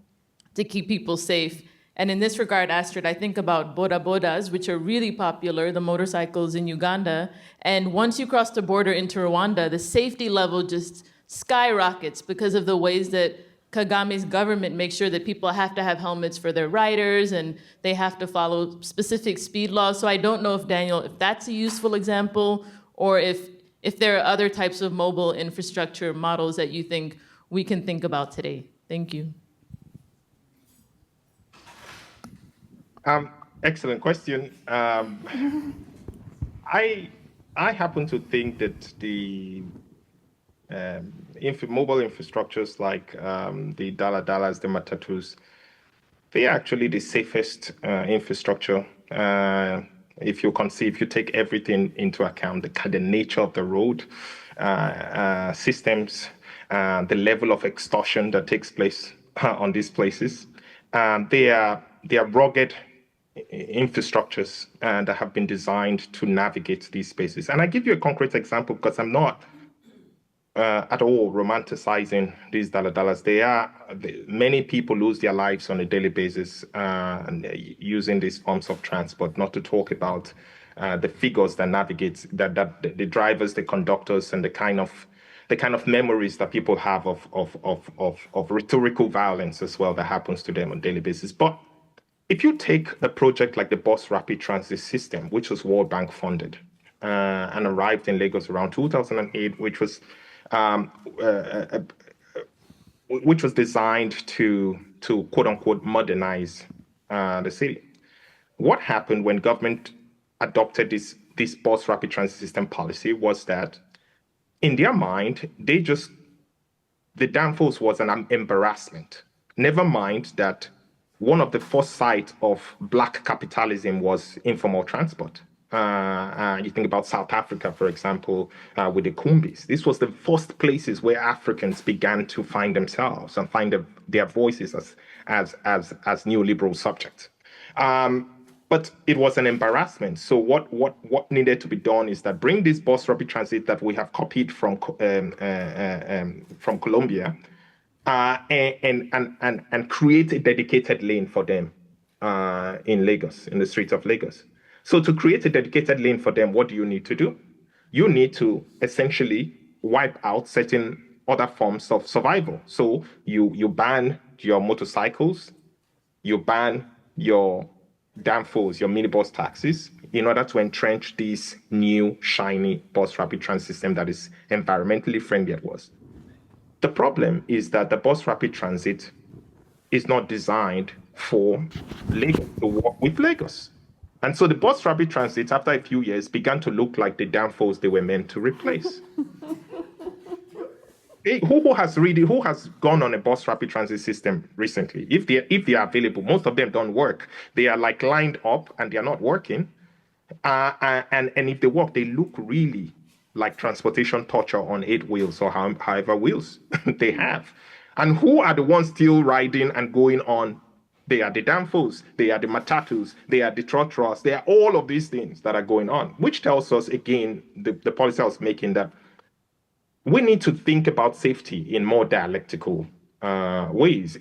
to keep people safe. And in this regard, Astrid, I think about boda bodas, which are really popular, the motorcycles in Uganda. And once you cross the border into Rwanda, the safety level just skyrockets because of the ways that Kagame's government makes sure that people have to have helmets for their riders and they have to follow specific speed laws. So I don't know if, Daniel, if that's a useful example, or if there are other types of mobile infrastructure models that you think we can think about today. Thank you. Excellent question. I happen to think that the mobile infrastructures like the daladalas, the matatus, they are actually the safest infrastructure. If you take everything into account, the nature of the road, systems, the level of extortion that takes place on these places, they are rugged infrastructures that have been designed to navigate these spaces. And I give you a concrete example because I'm not at all romanticizing these dalalas. Many people lose their lives on a daily basis using these forms of transport, not to talk about the figures that navigate, that the drivers, the conductors, and the kind of memories that people have of rhetorical violence as well that happens to them on a daily basis. But if you take a project like the Bus Rapid Transit System, which was World Bank funded and arrived in Lagos around 2008, which was designed to quote unquote modernize the city. What happened when government adopted this Bus Rapid Transit System policy was that in their mind, the downfalls was an embarrassment. Never mind that one of the first sites of black capitalism was informal transport. You think about South Africa, for example, with the Kumbis. This was the first places where Africans began to find themselves and find their voices as neoliberal subjects. But it was an embarrassment. So what needed to be done is that bring this bus rapid transit that we have copied from Colombia, and create a dedicated lane for them in Lagos, in the streets of Lagos. So to create a dedicated lane for them, what do you need to do? You need to essentially wipe out certain other forms of survival. So you ban your motorcycles, you ban your danfos, your minibus taxis, in order to entrench this new, shiny bus rapid transit system that is environmentally friendly at worst. The problem is that the bus rapid transit is not designed for Lagos, to work with Lagos. And so the bus rapid transit, after a few years, began to look like the danfos they were meant to replace. Who has gone on a bus rapid transit system recently? If they are available, most of them don't work. They are like lined up and they are not working. And if they work, they look really like transportation torture on 8 wheels or however wheels they have. And who are the ones still riding and going on? They are the danfos, they are the matatus, they are the trotros, they are all of these things that are going on, which tells us again, the policy I was making, that we need to think about safety in more dialectical ways.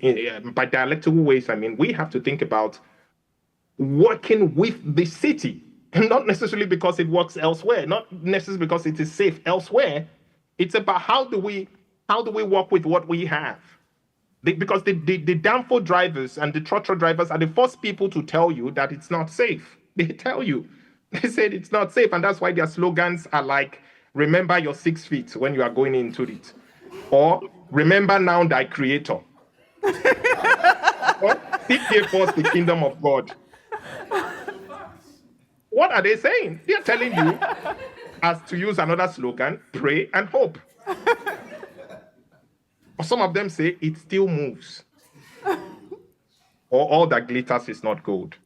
By dialectical ways, I mean we have to think about working with the city, not necessarily because it works elsewhere, not necessarily because it is safe elsewhere. It's about how do we work with what we have. Because the danfo drivers and the trotro drivers are the first people to tell you that it's not safe. They tell you, they said it's not safe, and that's why their slogans are like, remember your 6 feet when you are going into it. Or, remember now thy creator. Or, seek ye first the kingdom of God. What are they saying? They're telling you, as to use another slogan, pray and hope. Or some of them say it still moves. Or all that glitters is not gold.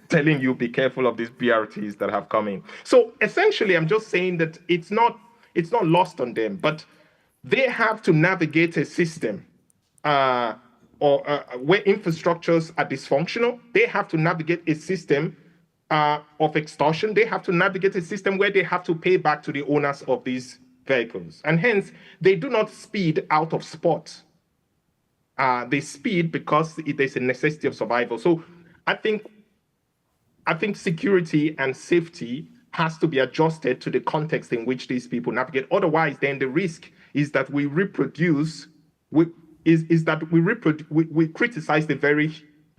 Telling you be careful of these BRTs that have come in. So essentially, I'm just saying that it's not lost on them, but they have to navigate a system where infrastructures are dysfunctional. They have to navigate a system of extortion. They have to navigate a system where they have to pay back to the owners of these vehicles. And hence, they do not speed out of sport. They speed because there's a necessity of survival. So I think security and safety has to be adjusted to the context in which these people navigate. Otherwise, then the risk is that we criticize the very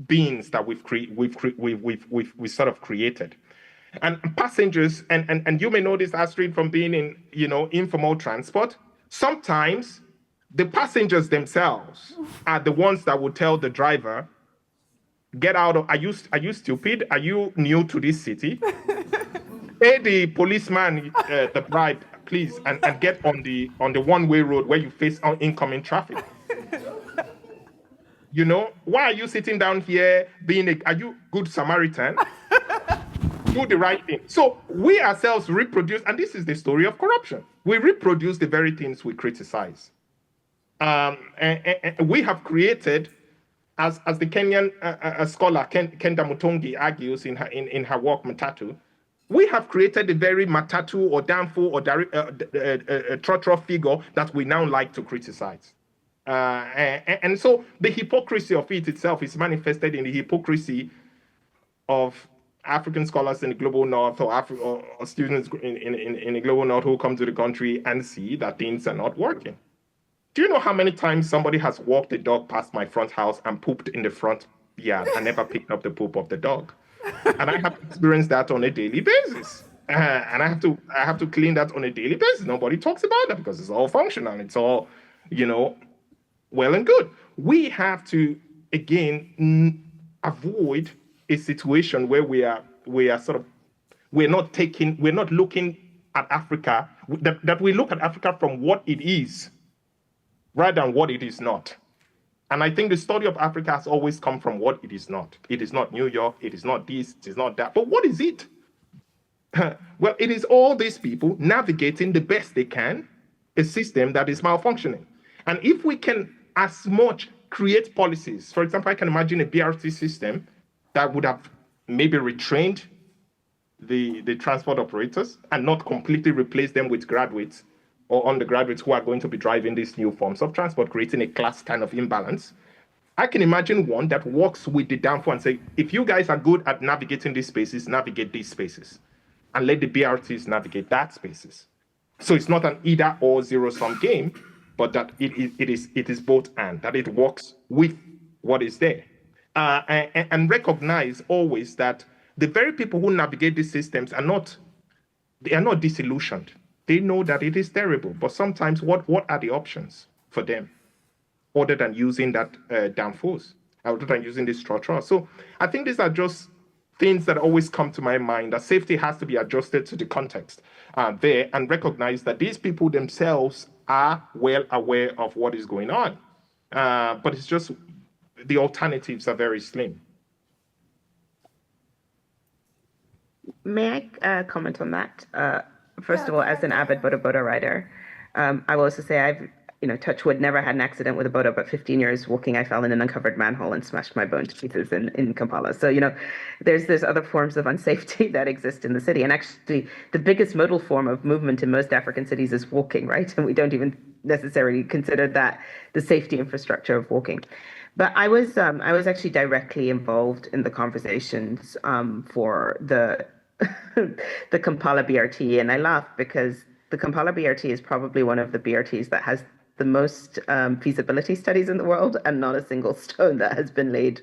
beings that we sort of created. And passengers, and you may know this, Astrid, from being in informal transport. Sometimes the passengers themselves are the ones that will tell the driver, "Get out of! Are you stupid? Are you new to this city? Pay the policeman the bribe, please, and get on the one-way road where you face incoming traffic." Why are you sitting down here are you good Samaritan? Do the right thing. So we ourselves reproduce, and this is the story of corruption. We reproduce the very things we criticize. And we have created as the Kenyan scholar Kenda Mutongi argues in her work Matatu, we have created the very Matatu or Danfo or Trotro figure that we now like to criticize. And so the hypocrisy of it itself is manifested in the hypocrisy of African scholars in the global north or students in the global north who come to the country and see that things are not working. Do you know how many times somebody has walked a dog past my front house and pooped in the front yard and never picked up the poop of the dog? And I have experienced that on a daily basis. And I have to clean that on a daily basis. Nobody talks about that because it's all functional. It's all, well and good. We have to, again, avoid a situation where we're not looking at Africa, that we look at Africa from what it is rather than what it is not. And I think the study of Africa has always come from what it is not. It is not New York, it is not this, it is not that. But what is it? Well, it is all these people navigating the best they can a system that is malfunctioning. And if we can as much create policies, for example, I can imagine a BRT system that would have maybe retrained the transport operators and not completely replace them with graduates or undergraduates who are going to be driving these new forms of transport, creating a class kind of imbalance. I can imagine one that works with the Danfo and say, if you guys are good at navigating these spaces, navigate these spaces. And let the BRTs navigate that spaces. So it's not an either or zero-sum game, but that it is both and, that it works with what is there. And recognize always that the very people who navigate these systems are not disillusioned. They know that it is terrible, but sometimes what are the options for them other than using that Danfo's, other than using this structure? So I think these are just things that always come to my mind, that safety has to be adjusted to the context there, and recognize that these people themselves are well aware of what is going on. But it's just the alternatives are very slim. May I comment on that? First of all, as an avid Boda rider, I will also say I've, touch wood, never had an accident with a Boda, but 15 years walking, I fell in an uncovered manhole and smashed my bone to pieces in Kampala. So, there's other forms of unsafety that exist in the city. And actually, the biggest modal form of movement in most African cities is walking, right? And we don't even necessarily consider that the safety infrastructure of walking. But I was actually directly involved in the conversations for the the Kampala BRT, and I laugh because the Kampala BRT is probably one of the BRTs that has the most feasibility studies in the world, and not a single stone that has been laid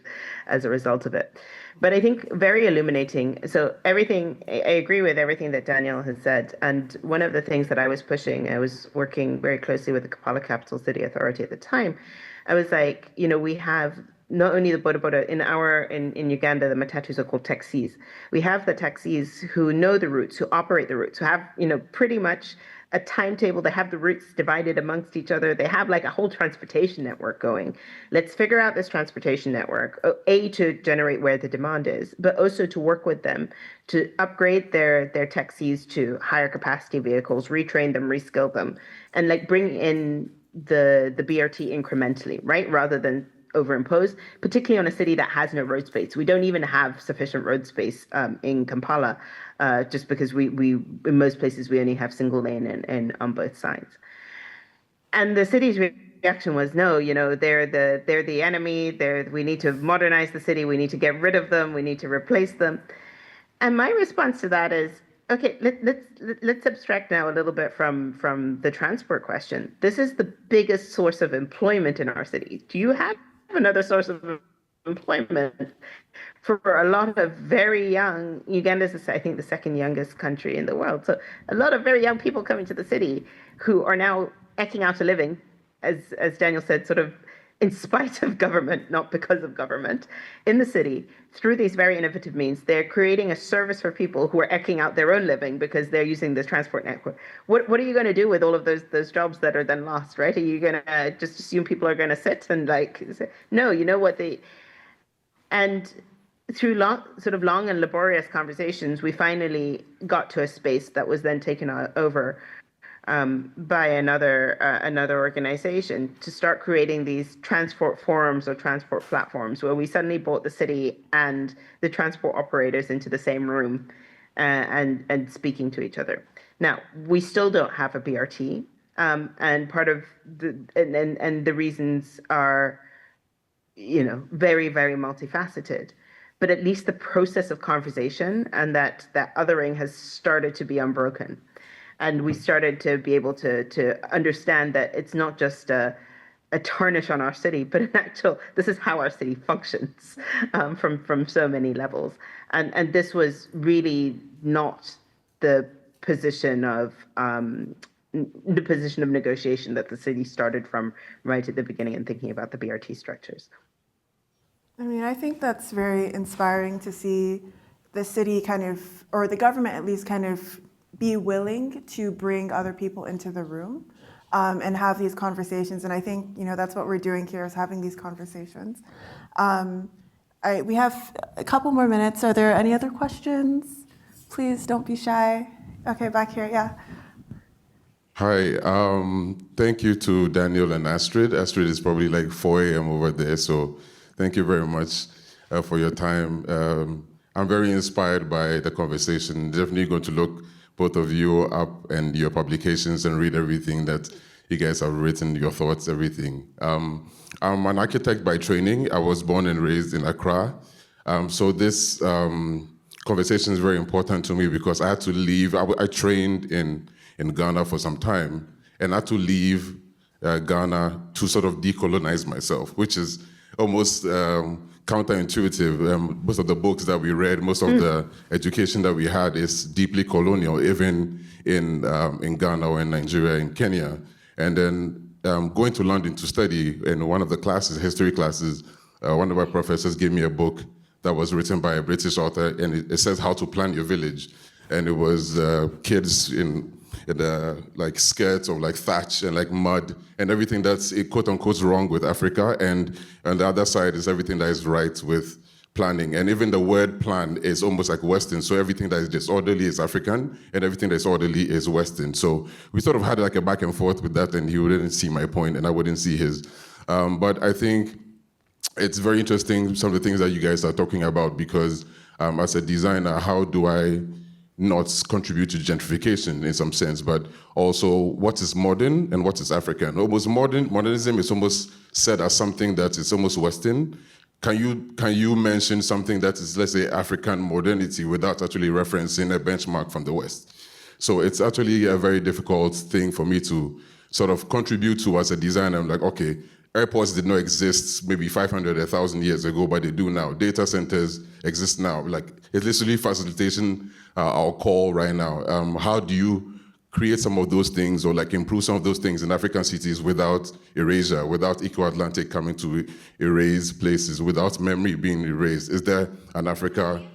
as a result of it. But I think very illuminating. So I agree with everything that Daniel has said. And one of the things that I was pushing, I was working very closely with the Kampala Capital City Authority at the time. I was like, we have not only the Boda in Uganda, the Matatus are called taxis. We have the taxis who know the routes, who operate the routes, who have, pretty much a timetable. They have the routes divided amongst each other. They have like a whole transportation network going. Let's figure out this transportation network, to generate where the demand is, but also to work with them to upgrade their taxis to higher capacity vehicles, retrain them, reskill them, and like bring in the BRT incrementally, right? Rather than overimpose, particularly on a city that has no road space. We don't even have sufficient road space in Kampala, just because we in most places we only have single lane and on both sides. And the city's reaction was, no, they're the enemy. We need to modernize the city. We need to get rid of them. We need to replace them. And my response to that is, okay, let's abstract now a little bit from the transport question. This is the biggest source of employment in our city. Do you have another source of employment for a lot of very young? Uganda is, I think, the second youngest country in the world. So a lot of very young people coming to the city who are now eking out a living, as Daniel said, sort of in spite of government, not because of government, in the city, through these very innovative means. They're creating a service for people who are eking out their own living because they're using this transport network. What are you going to do with all of those jobs that are then lost, right? Are you going to just assume people are going to sit and say, no, and through long and laborious conversations, we finally got to a space that was then taken over by another organization to start creating these transport forums or transport platforms where we suddenly brought the city and the transport operators into the same room and speaking to each other. Now, we still don't have a BRT, and part of the reasons are, very, very multifaceted. But at least the process of conversation and that othering has started to be unbroken. And we started to be able to understand that it's not just a tarnish on our city, but this is how our city functions from so many levels. And this was really not the position of negotiation that the city started from right at the beginning in thinking about the BRT structures. I mean, I think that's very inspiring to see the city or the government at least be willing to bring other people into the room and have these conversations. And I think, that's what we're doing here, is having these conversations. We have a couple more minutes. Are there any other questions? Please don't be shy. Okay, back here, yeah. Hi, thank you to Daniel and Astrid. Astrid is probably like 4 a.m. over there, so thank you very much for your time. I'm very inspired by the conversation. Definitely going to look both of you up and your publications and read everything that you guys have written, your thoughts, everything. I'm an architect by training. I was born and raised in Accra. So this conversation is very important to me because I had to leave. I trained in Ghana for some time, and I had to leave Ghana to sort of decolonize myself, which is almost counterintuitive. Most of the books that we read, most of the education that we had is deeply colonial, even in Ghana or in Nigeria, in Kenya. And then going to London to study, in one of the classes, history classes, one of my professors gave me a book that was written by a British author, and it says How to Plan Your Village. And it was kids in like skirts of like thatch and like mud and everything that's quote unquote wrong with Africa, and on the other side is everything that is right with planning. And even the word plan is almost like Western, so everything that is disorderly is African and everything that's orderly is Western. So we sort of had like a back and forth with that, and he wouldn't see my point and I wouldn't see his. But I think it's very interesting, some of the things that you guys are talking about, because as a designer, how do I not contribute to gentrification in some sense, but also what is modern and what is African? Almost modernism is almost said as something that is almost Western. Can you mention something that is, let's say, African modernity without actually referencing a benchmark from the West? So it's actually a very difficult thing for me to sort of contribute to as a designer. I'm like, okay, airports did not exist maybe 500, 1,000 years ago, but they do now. Data centers exist now. Like, it's literally facilitation, our call right now. How do you create some of those things or like improve some of those things in African cities without erasure, without Eco-Atlantic coming to erase places, without memory being erased? Is there an Africa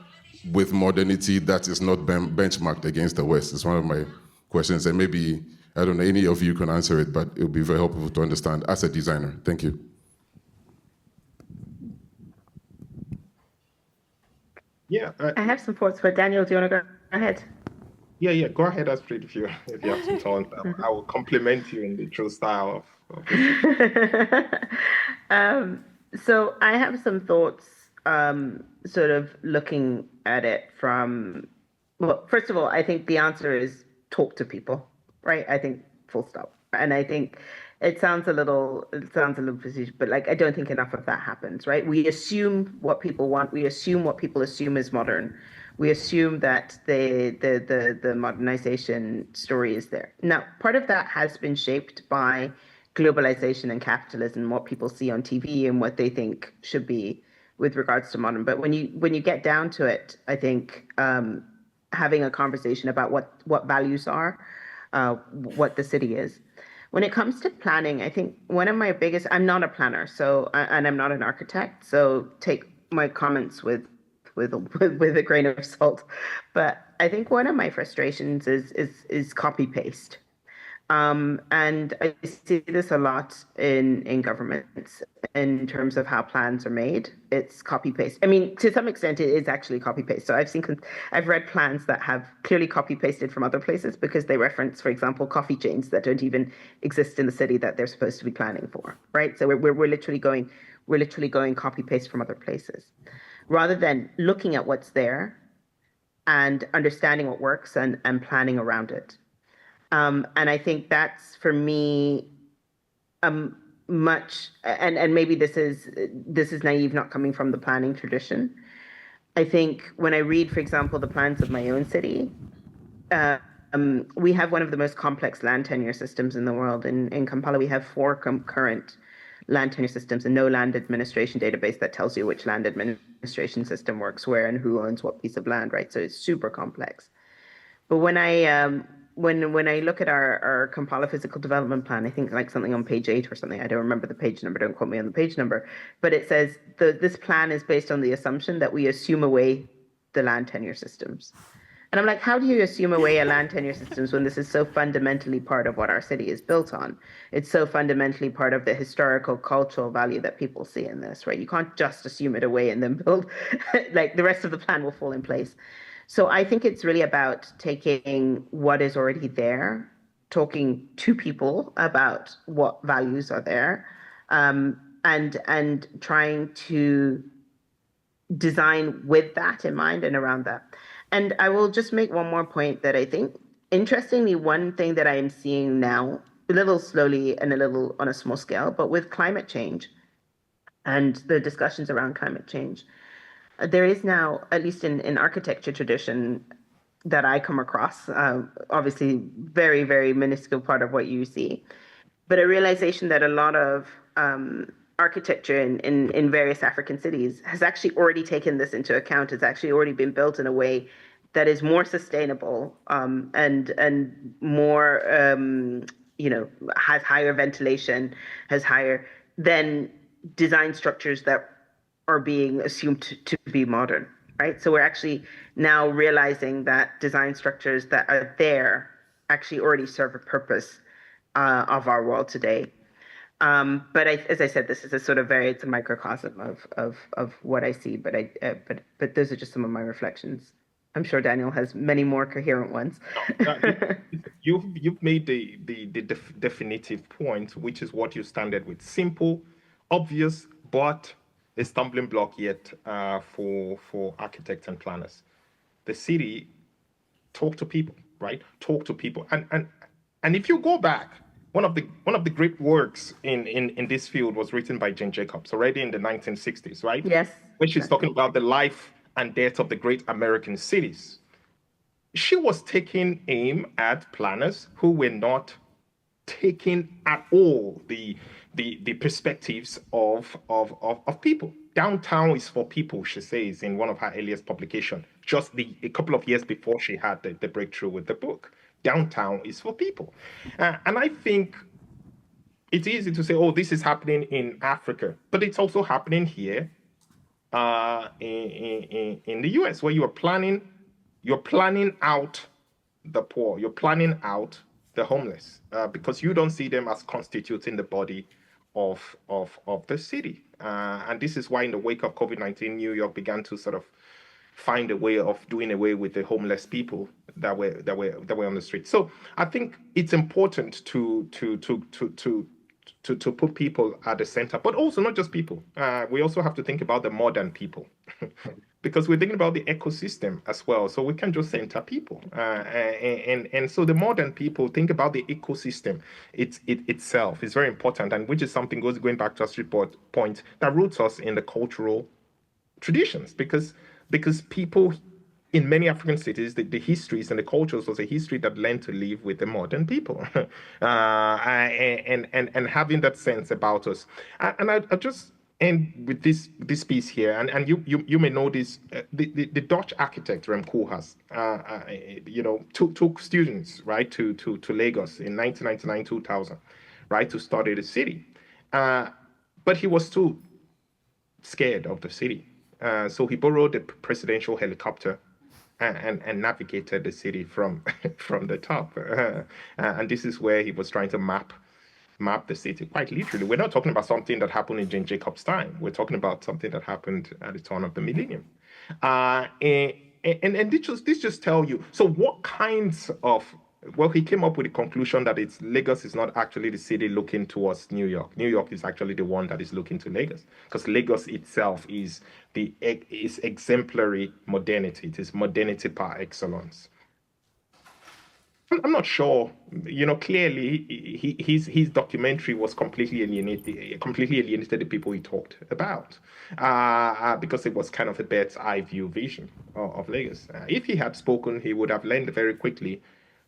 with modernity that is not benchmarked against the West? It's one of my questions, and maybe, I don't know, any of you can answer it, but it would be very helpful to understand as a designer. Thank you. Yeah. I have some thoughts, but Daniel, do you want to go ahead? Yeah. Go ahead, Astrid, if you have some thoughts. I will compliment you in the true style of So I have some thoughts, sort of looking at it from, well, first of all, I think the answer is talk to people, right? I think full stop. And I think it sounds a little facetious, but like, I don't think enough of that happens, right? We assume what people want. We assume what people assume is modern. We assume that the modernization story is there. Now, part of that has been shaped by globalization and capitalism, what people see on TV and what they think should be with regards to modern. But when you get down to it, I think having a conversation about what values are, what the city is. When it comes to planning, I think one of my biggest, I'm not a planner, so, and I'm not an architect, so take my comments with a grain of salt. But I think one of my frustrations is copy paste. And I see this a lot in governments in terms of how plans are made. It's copy paste. I mean, to some extent, it is actually copy paste. So I've read plans that have clearly copy pasted from other places because they reference, for example, coffee chains that don't even exist in the city that they're supposed to be planning for, right? So we're literally going copy paste from other places, rather than looking at what's there and understanding what works and planning around it. And I think that's for me much, and maybe this is naive, not coming from the planning tradition. I think when I read, for example, the plans of my own city, we have one of the most complex land tenure systems in the world. In Kampala, we have 4 concurrent land tenure systems and no land administration database that tells you which land administration system works where and who owns what piece of land, right? So it's super complex. But when I look at our Kampala physical development plan, I think like something on page 8 or something, I don't remember the page number, don't quote me on the page number, but it says this plan is based on the assumption that we assume away the land tenure systems. And I'm like, how do you assume away a land tenure systems when this is so fundamentally part of what our city is built on? It's so fundamentally part of the historical, cultural value that people see in this, right? You can't just assume it away and then build, like the rest of the plan will fall in place. So I think it's really about taking what is already there, talking to people about what values are there, and trying to design with that in mind and around that. And I will just make one more point that I think, interestingly, one thing that I am seeing now, a little slowly and a little on a small scale, but with climate change and the discussions around climate change, there is now, at least in architecture tradition that I come across, obviously very, very minuscule part of what you see, but a realization that a lot of architecture in various African cities has actually already taken this into account. It's actually already been built in a way that is more sustainable and more, has higher ventilation, has higher than design structures that are being assumed to be modern, right? So we're actually now realizing that design structures that are there actually already serve a purpose of our world today. But as I said, this is it's a microcosm of what I see. But those are just some of my reflections. I'm sure Daniel has many more coherent ones. You've made the definitive point, which is what you started with: simple, obvious, but a stumbling block yet for architects and planners. The city, talk to people, right? Talk to people, and if you go back, one of the great works in this field was written by Jane Jacobs already in the 1960s, right? Yes. When she's talking about the life and death of the great American cities. She was taking aim at planners who were not taking at all the perspectives of people. Downtown is for people, she says in one of her earliest publications, just a couple of years before she had the breakthrough with the book. Downtown is for people. And I think it's easy to say, oh, this is happening in Africa, but it's also happening here in the US, where you're planning out the poor, you're planning out the homeless, because you don't see them as constituting the body of the city. And this is why in the wake of COVID-19, New York began to sort of find a way of doing away with the homeless people that were on the street. So I think it's important to put people at the center, but also not just people. We also have to think about the modern people, because we're thinking about the ecosystem as well. So we can't just center people. And so the modern people think about the ecosystem itself is very important, and which is something going back to Astrid's point that roots us in the cultural traditions, because people in many African cities, the histories and the cultures was a history that learned to live with the modern people, and having that sense about us. And I just end with this piece here, and you may know this. The Dutch architect Rem Koolhaas, took students right to Lagos in 1999-2000, right, to study the city, but he was too scared of the city. So he borrowed a presidential helicopter and navigated the city from from the top. And this is where he was trying to map the city quite literally. We're not talking about something that happened in Jane Jacobs' time. We're talking about something that happened at the turn of the millennium. And this just tell you. So what kinds of, well, he came up with the conclusion that Lagos is not actually the city looking towards New York. New York is actually the one that is looking to Lagos, because Lagos itself is exemplary modernity. It is modernity par excellence. I'm not sure. Clearly, his documentary was completely alienated the people he talked about, because it was kind of a bird's eye view vision of Lagos. If he had spoken, he would have learned very quickly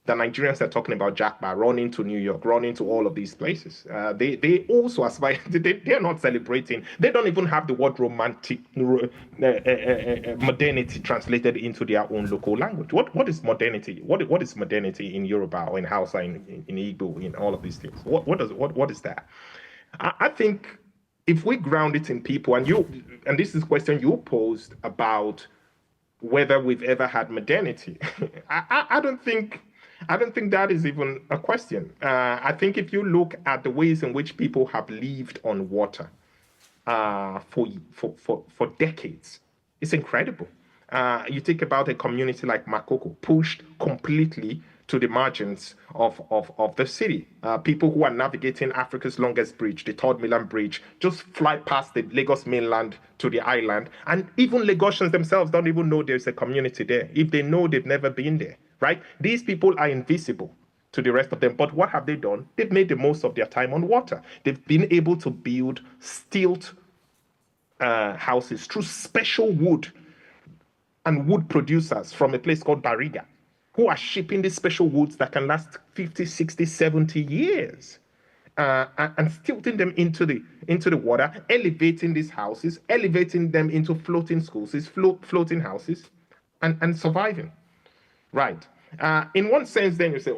that Nigerians are talking about Japa, running to New York, running to all of these places. They also aspire. They're not celebrating. They don't even have the word romantic modernity translated into their own local language. What is modernity? What is modernity in Yoruba or in Hausa, in Igbo, in all of these things? What is that? I think if we ground it in people, and this is a question you posed about whether we've ever had modernity. I don't think that is even a question. I think if you look at the ways in which people have lived on water for decades, it's incredible. You think about a community like Makoko, pushed completely to the margins of the city. People who are navigating Africa's longest bridge, the Third Mainland Bridge, just fly past the Lagos mainland to the island. And even Lagosians themselves don't even know there's a community there. If they know, they've never been there, right? These people are invisible to the rest of them. But what have they done? They've made the most of their time on water. They've been able to build stilt houses through special wood and wood producers from a place called Bariga, who are shipping these special woods that can last 50, 60, 70 years, and stilting them into the water, elevating these houses, elevating them into floating schools, floating houses, and surviving. Right. In one sense, then you say,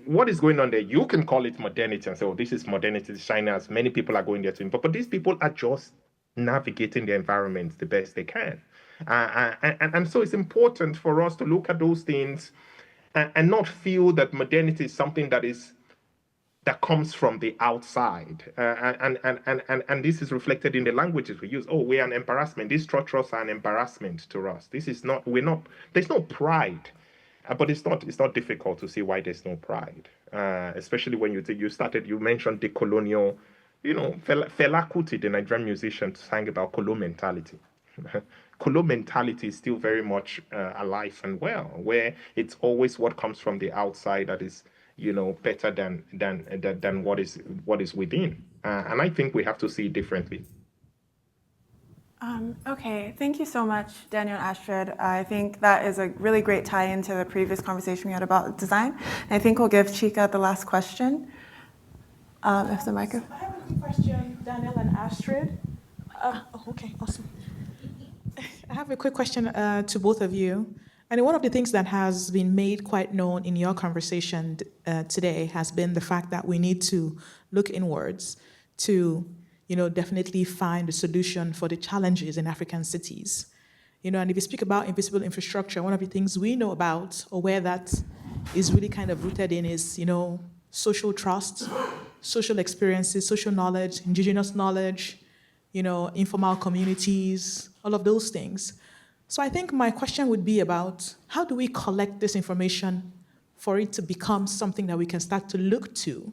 what is going on there? You can call it modernity and say, oh, this is modernity, China, as many people are going there to import. But these people are just navigating the environment the best they can. And so it's important for us to look at those things and not feel that modernity is something that comes from the outside. And this is reflected in the languages we use. Oh, we're an embarrassment. These structures are an embarrassment to us. There's no pride. But it's not difficult to see why there's no pride, especially when you mentioned the colonial, Fela Kuti, the Nigerian musician, sang about Kolo mentality. Kolo mentality is still very much alive and well, where it's always what comes from the outside that is, better than what is within. And I think we have to see it differently. Okay, thank you so much, Daniel and Astrid. I think that is a really great tie into the previous conversation we had about design. And I think we'll give Chika the last question. If the microphone. I have a quick question, Daniel and Astrid. Okay, awesome. I have a quick question to both of you. And one of the things that has been made quite known in your conversation today has been the fact that we need to look inwards to definitely find a solution for the challenges in African cities. And if you speak about invisible infrastructure, one of the things we know about, or where that is really kind of rooted in, is, social trust, social experiences, social knowledge, indigenous knowledge, informal communities, all of those things. So I think my question would be about how do we collect this information for it to become something that we can start to look to,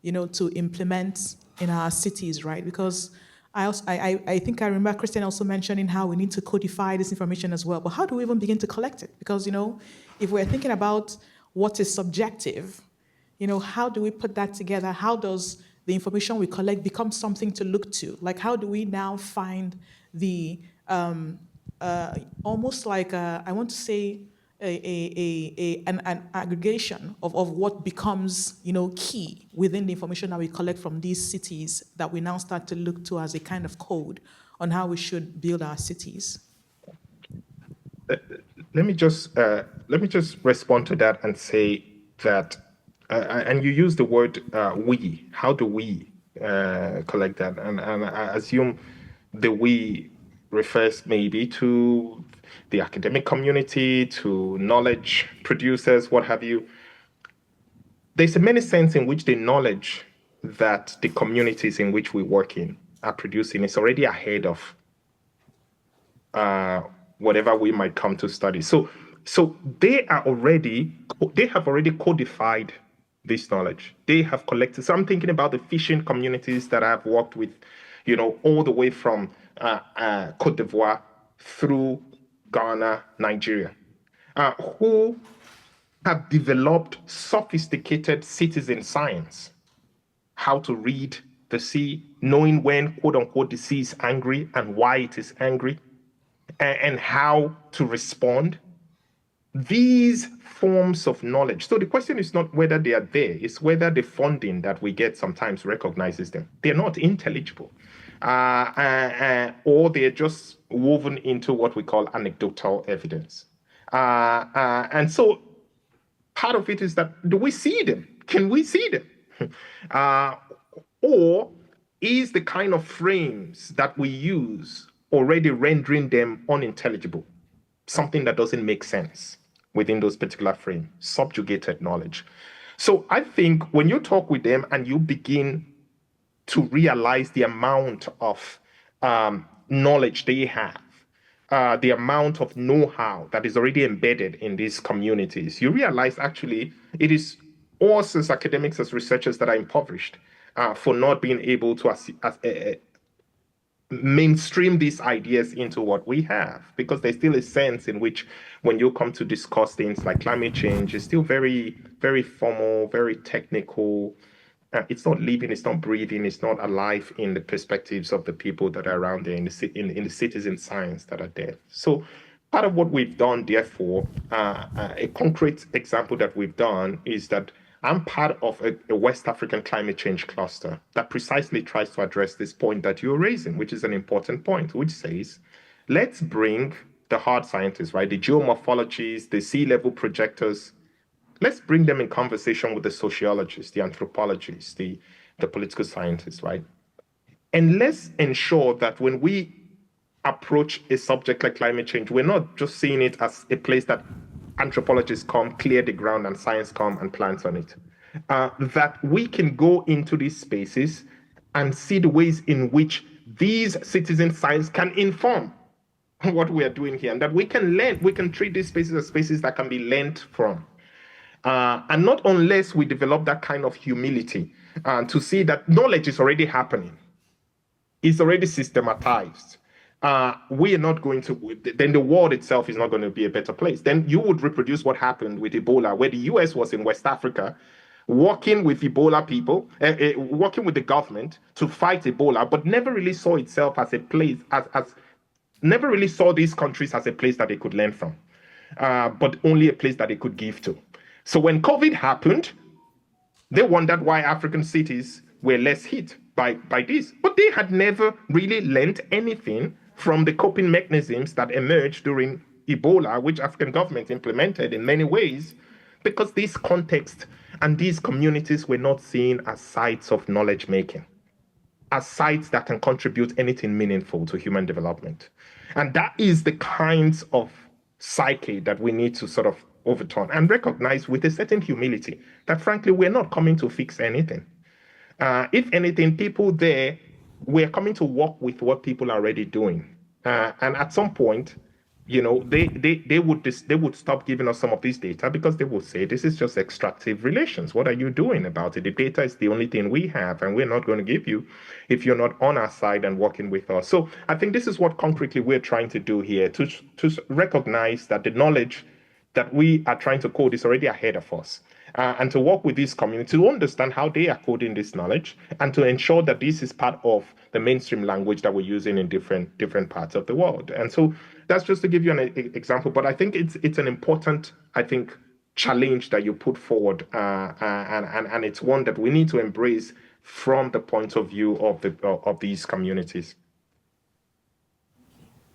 to implement in our cities, right? Because I think I remember Christian also mentioning how we need to codify this information as well. But how do we even begin to collect it? Because, if we're thinking about what is subjective, how do we put that together? How does the information we collect become something to look to? Like, how do we now find the, almost like, I want to say, an aggregation of what becomes, key within the information that we collect from these cities that we now start to look to as a kind of code on how we should build our cities? Let me just respond to that and say that, and you use the word we. How do we collect that? And I assume the we refers maybe to the academic community to knowledge producers, what have you. There's a many sense in which the knowledge that the communities in which we work in are producing is already ahead of whatever we might come to study. So they have already codified this knowledge. They have collected. So I'm thinking about the fishing communities that I've worked with, all the way from Cote d'Ivoire through Ghana, Nigeria, who have developed sophisticated citizen science, how to read the sea, knowing when, quote unquote, the sea is angry and why it is angry, and how to respond. These forms of knowledge. So the question is not whether they are there, it's whether the funding that we get sometimes recognizes them. They're not intelligible, or they're just woven into what we call anecdotal evidence. And so part of it is that, do we see them? Can we see them? Or is the kind of frames that we use already rendering them unintelligible? Something that doesn't make sense within those particular frames, subjugated knowledge. So I think when you talk with them and you begin to realize the amount of knowledge they have, the amount of know-how that is already embedded in these communities, you realize actually it is us as academics, as researchers, that are impoverished for not being able to mainstream these ideas into what we have, because there's still a sense in which when you come to discuss things like climate change, it's still very, very formal, very technical. It's not living, it's not breathing, it's not alive in the perspectives of the people that are around there, in the citizen science that are there. So part of what we've done, therefore, a concrete example that we've done is that I'm part of a West African climate change cluster that precisely tries to address this point that you're raising, which is an important point, which says, let's bring the hard scientists, right? The geomorphologists, the sea level projectors, let's bring them in conversation with the sociologists, the anthropologists, the political scientists, right? And let's ensure that when we approach a subject like climate change, we're not just seeing it as a place that anthropologists come, clear the ground, and science come and plant on it. That we can go into these spaces and see the ways in which these citizen science can inform what we are doing here, and that we can learn, we can treat these spaces as spaces that can be learned from. And not unless we develop that kind of humility to see that knowledge is already happening, it's already systematized. We are not going to, then the world itself is not going to be a better place. Then you would reproduce what happened with Ebola, where the US was in West Africa, working with Ebola people, working with the government to fight Ebola, but never really saw itself as a place, never really saw these countries as a place that they could learn from, but only a place that they could give to. So when COVID happened, they wondered why African cities were less hit by this, but they had never really learned anything from the coping mechanisms that emerged during Ebola, which African governments implemented in many ways, because this context and these communities were not seen as sites of knowledge making, as sites that can contribute anything meaningful to human development. And that is the kinds of psyche that we need to sort of overturn and recognize with a certain humility that, frankly, we're not coming to fix anything. If anything, people there, we're coming to work with what people are already doing. And at some point, they would stop giving us some of this data, because they will say, this is just extractive relations. What are you doing about it? The data is the only thing we have, and we're not going to give you if you're not on our side and working with us. So I think this is what concretely we're trying to do here, to recognize that the knowledge that we are trying to code is already ahead of us. And to work with this community to understand how they are coding this knowledge, and to ensure that this is part of the mainstream language that we're using in different parts of the world. And so that's just to give you an example, but I think it's an important, challenge that you put forward, and it's one that we need to embrace from the point of view of these communities.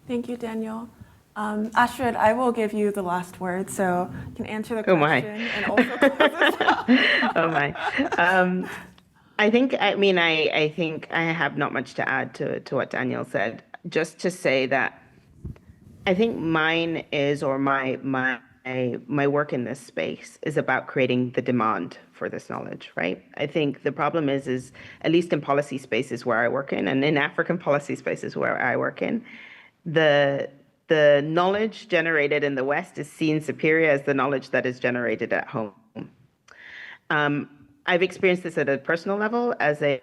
Thank you, Daniel. Astrid, I will give you the last word, so you can answer the question and also close us out. Oh my. I think I have not much to add to what Daniel said. Just to say that I think mine is, or my work in this space is about creating the demand for this knowledge, right? I think the problem is at least in policy spaces where I work in, and in African policy spaces where I work in, the knowledge generated in the West is seen superior as the knowledge that is generated at home. I've experienced this at a personal level as a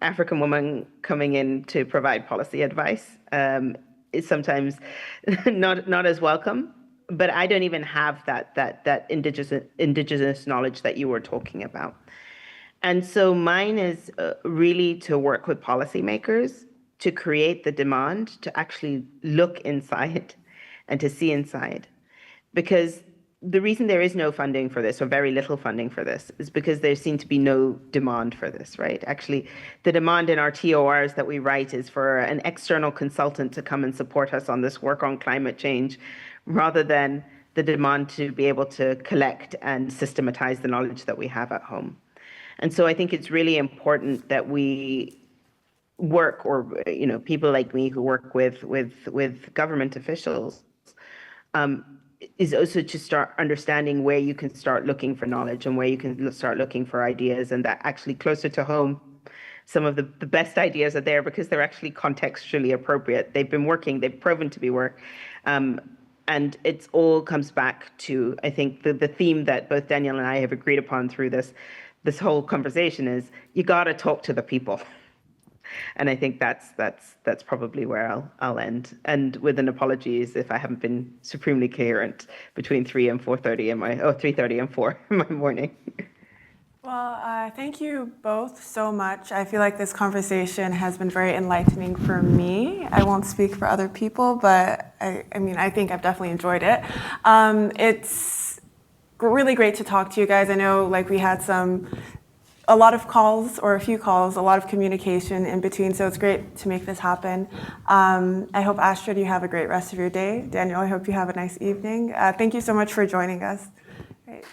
African woman coming in to provide policy advice. Is sometimes not as welcome, but I don't even have that indigenous knowledge that you were talking about. And so mine is really to work with policymakers to create the demand to actually look inside and to see inside. Because the reason there is no funding for this, or very little funding for this, is because there seems to be no demand for this, right? Actually, the demand in our TORs that we write is for an external consultant to come and support us on this work on climate change, rather than the demand to be able to collect and systematize the knowledge that we have at home. And so I think it's really important that we work, or people like me who work with government officials, is also to start understanding where you can start looking for knowledge and where you can start looking for ideas, and that actually closer to home, some of the best ideas are there because they're actually contextually appropriate. They've been working, they've proven to be work. And it all comes back to, I think, the theme that both Daniel and I have agreed upon through this whole conversation is you got to talk to the people. And I think that's probably where I'll end. And with an apologies if I haven't been supremely coherent between 3 and 4:30 3:30 and 4 in my morning. Well, thank you both so much. I feel like this conversation has been very enlightening for me. I won't speak for other people, but I think I've definitely enjoyed it. It's really great to talk to you guys. I know we had a lot of calls, or a few calls, a lot of communication in between, so it's great to make this happen. I hope, Astrid, you have a great rest of your day. Daniel, I hope you have a nice evening. Thank you so much for joining us. Great.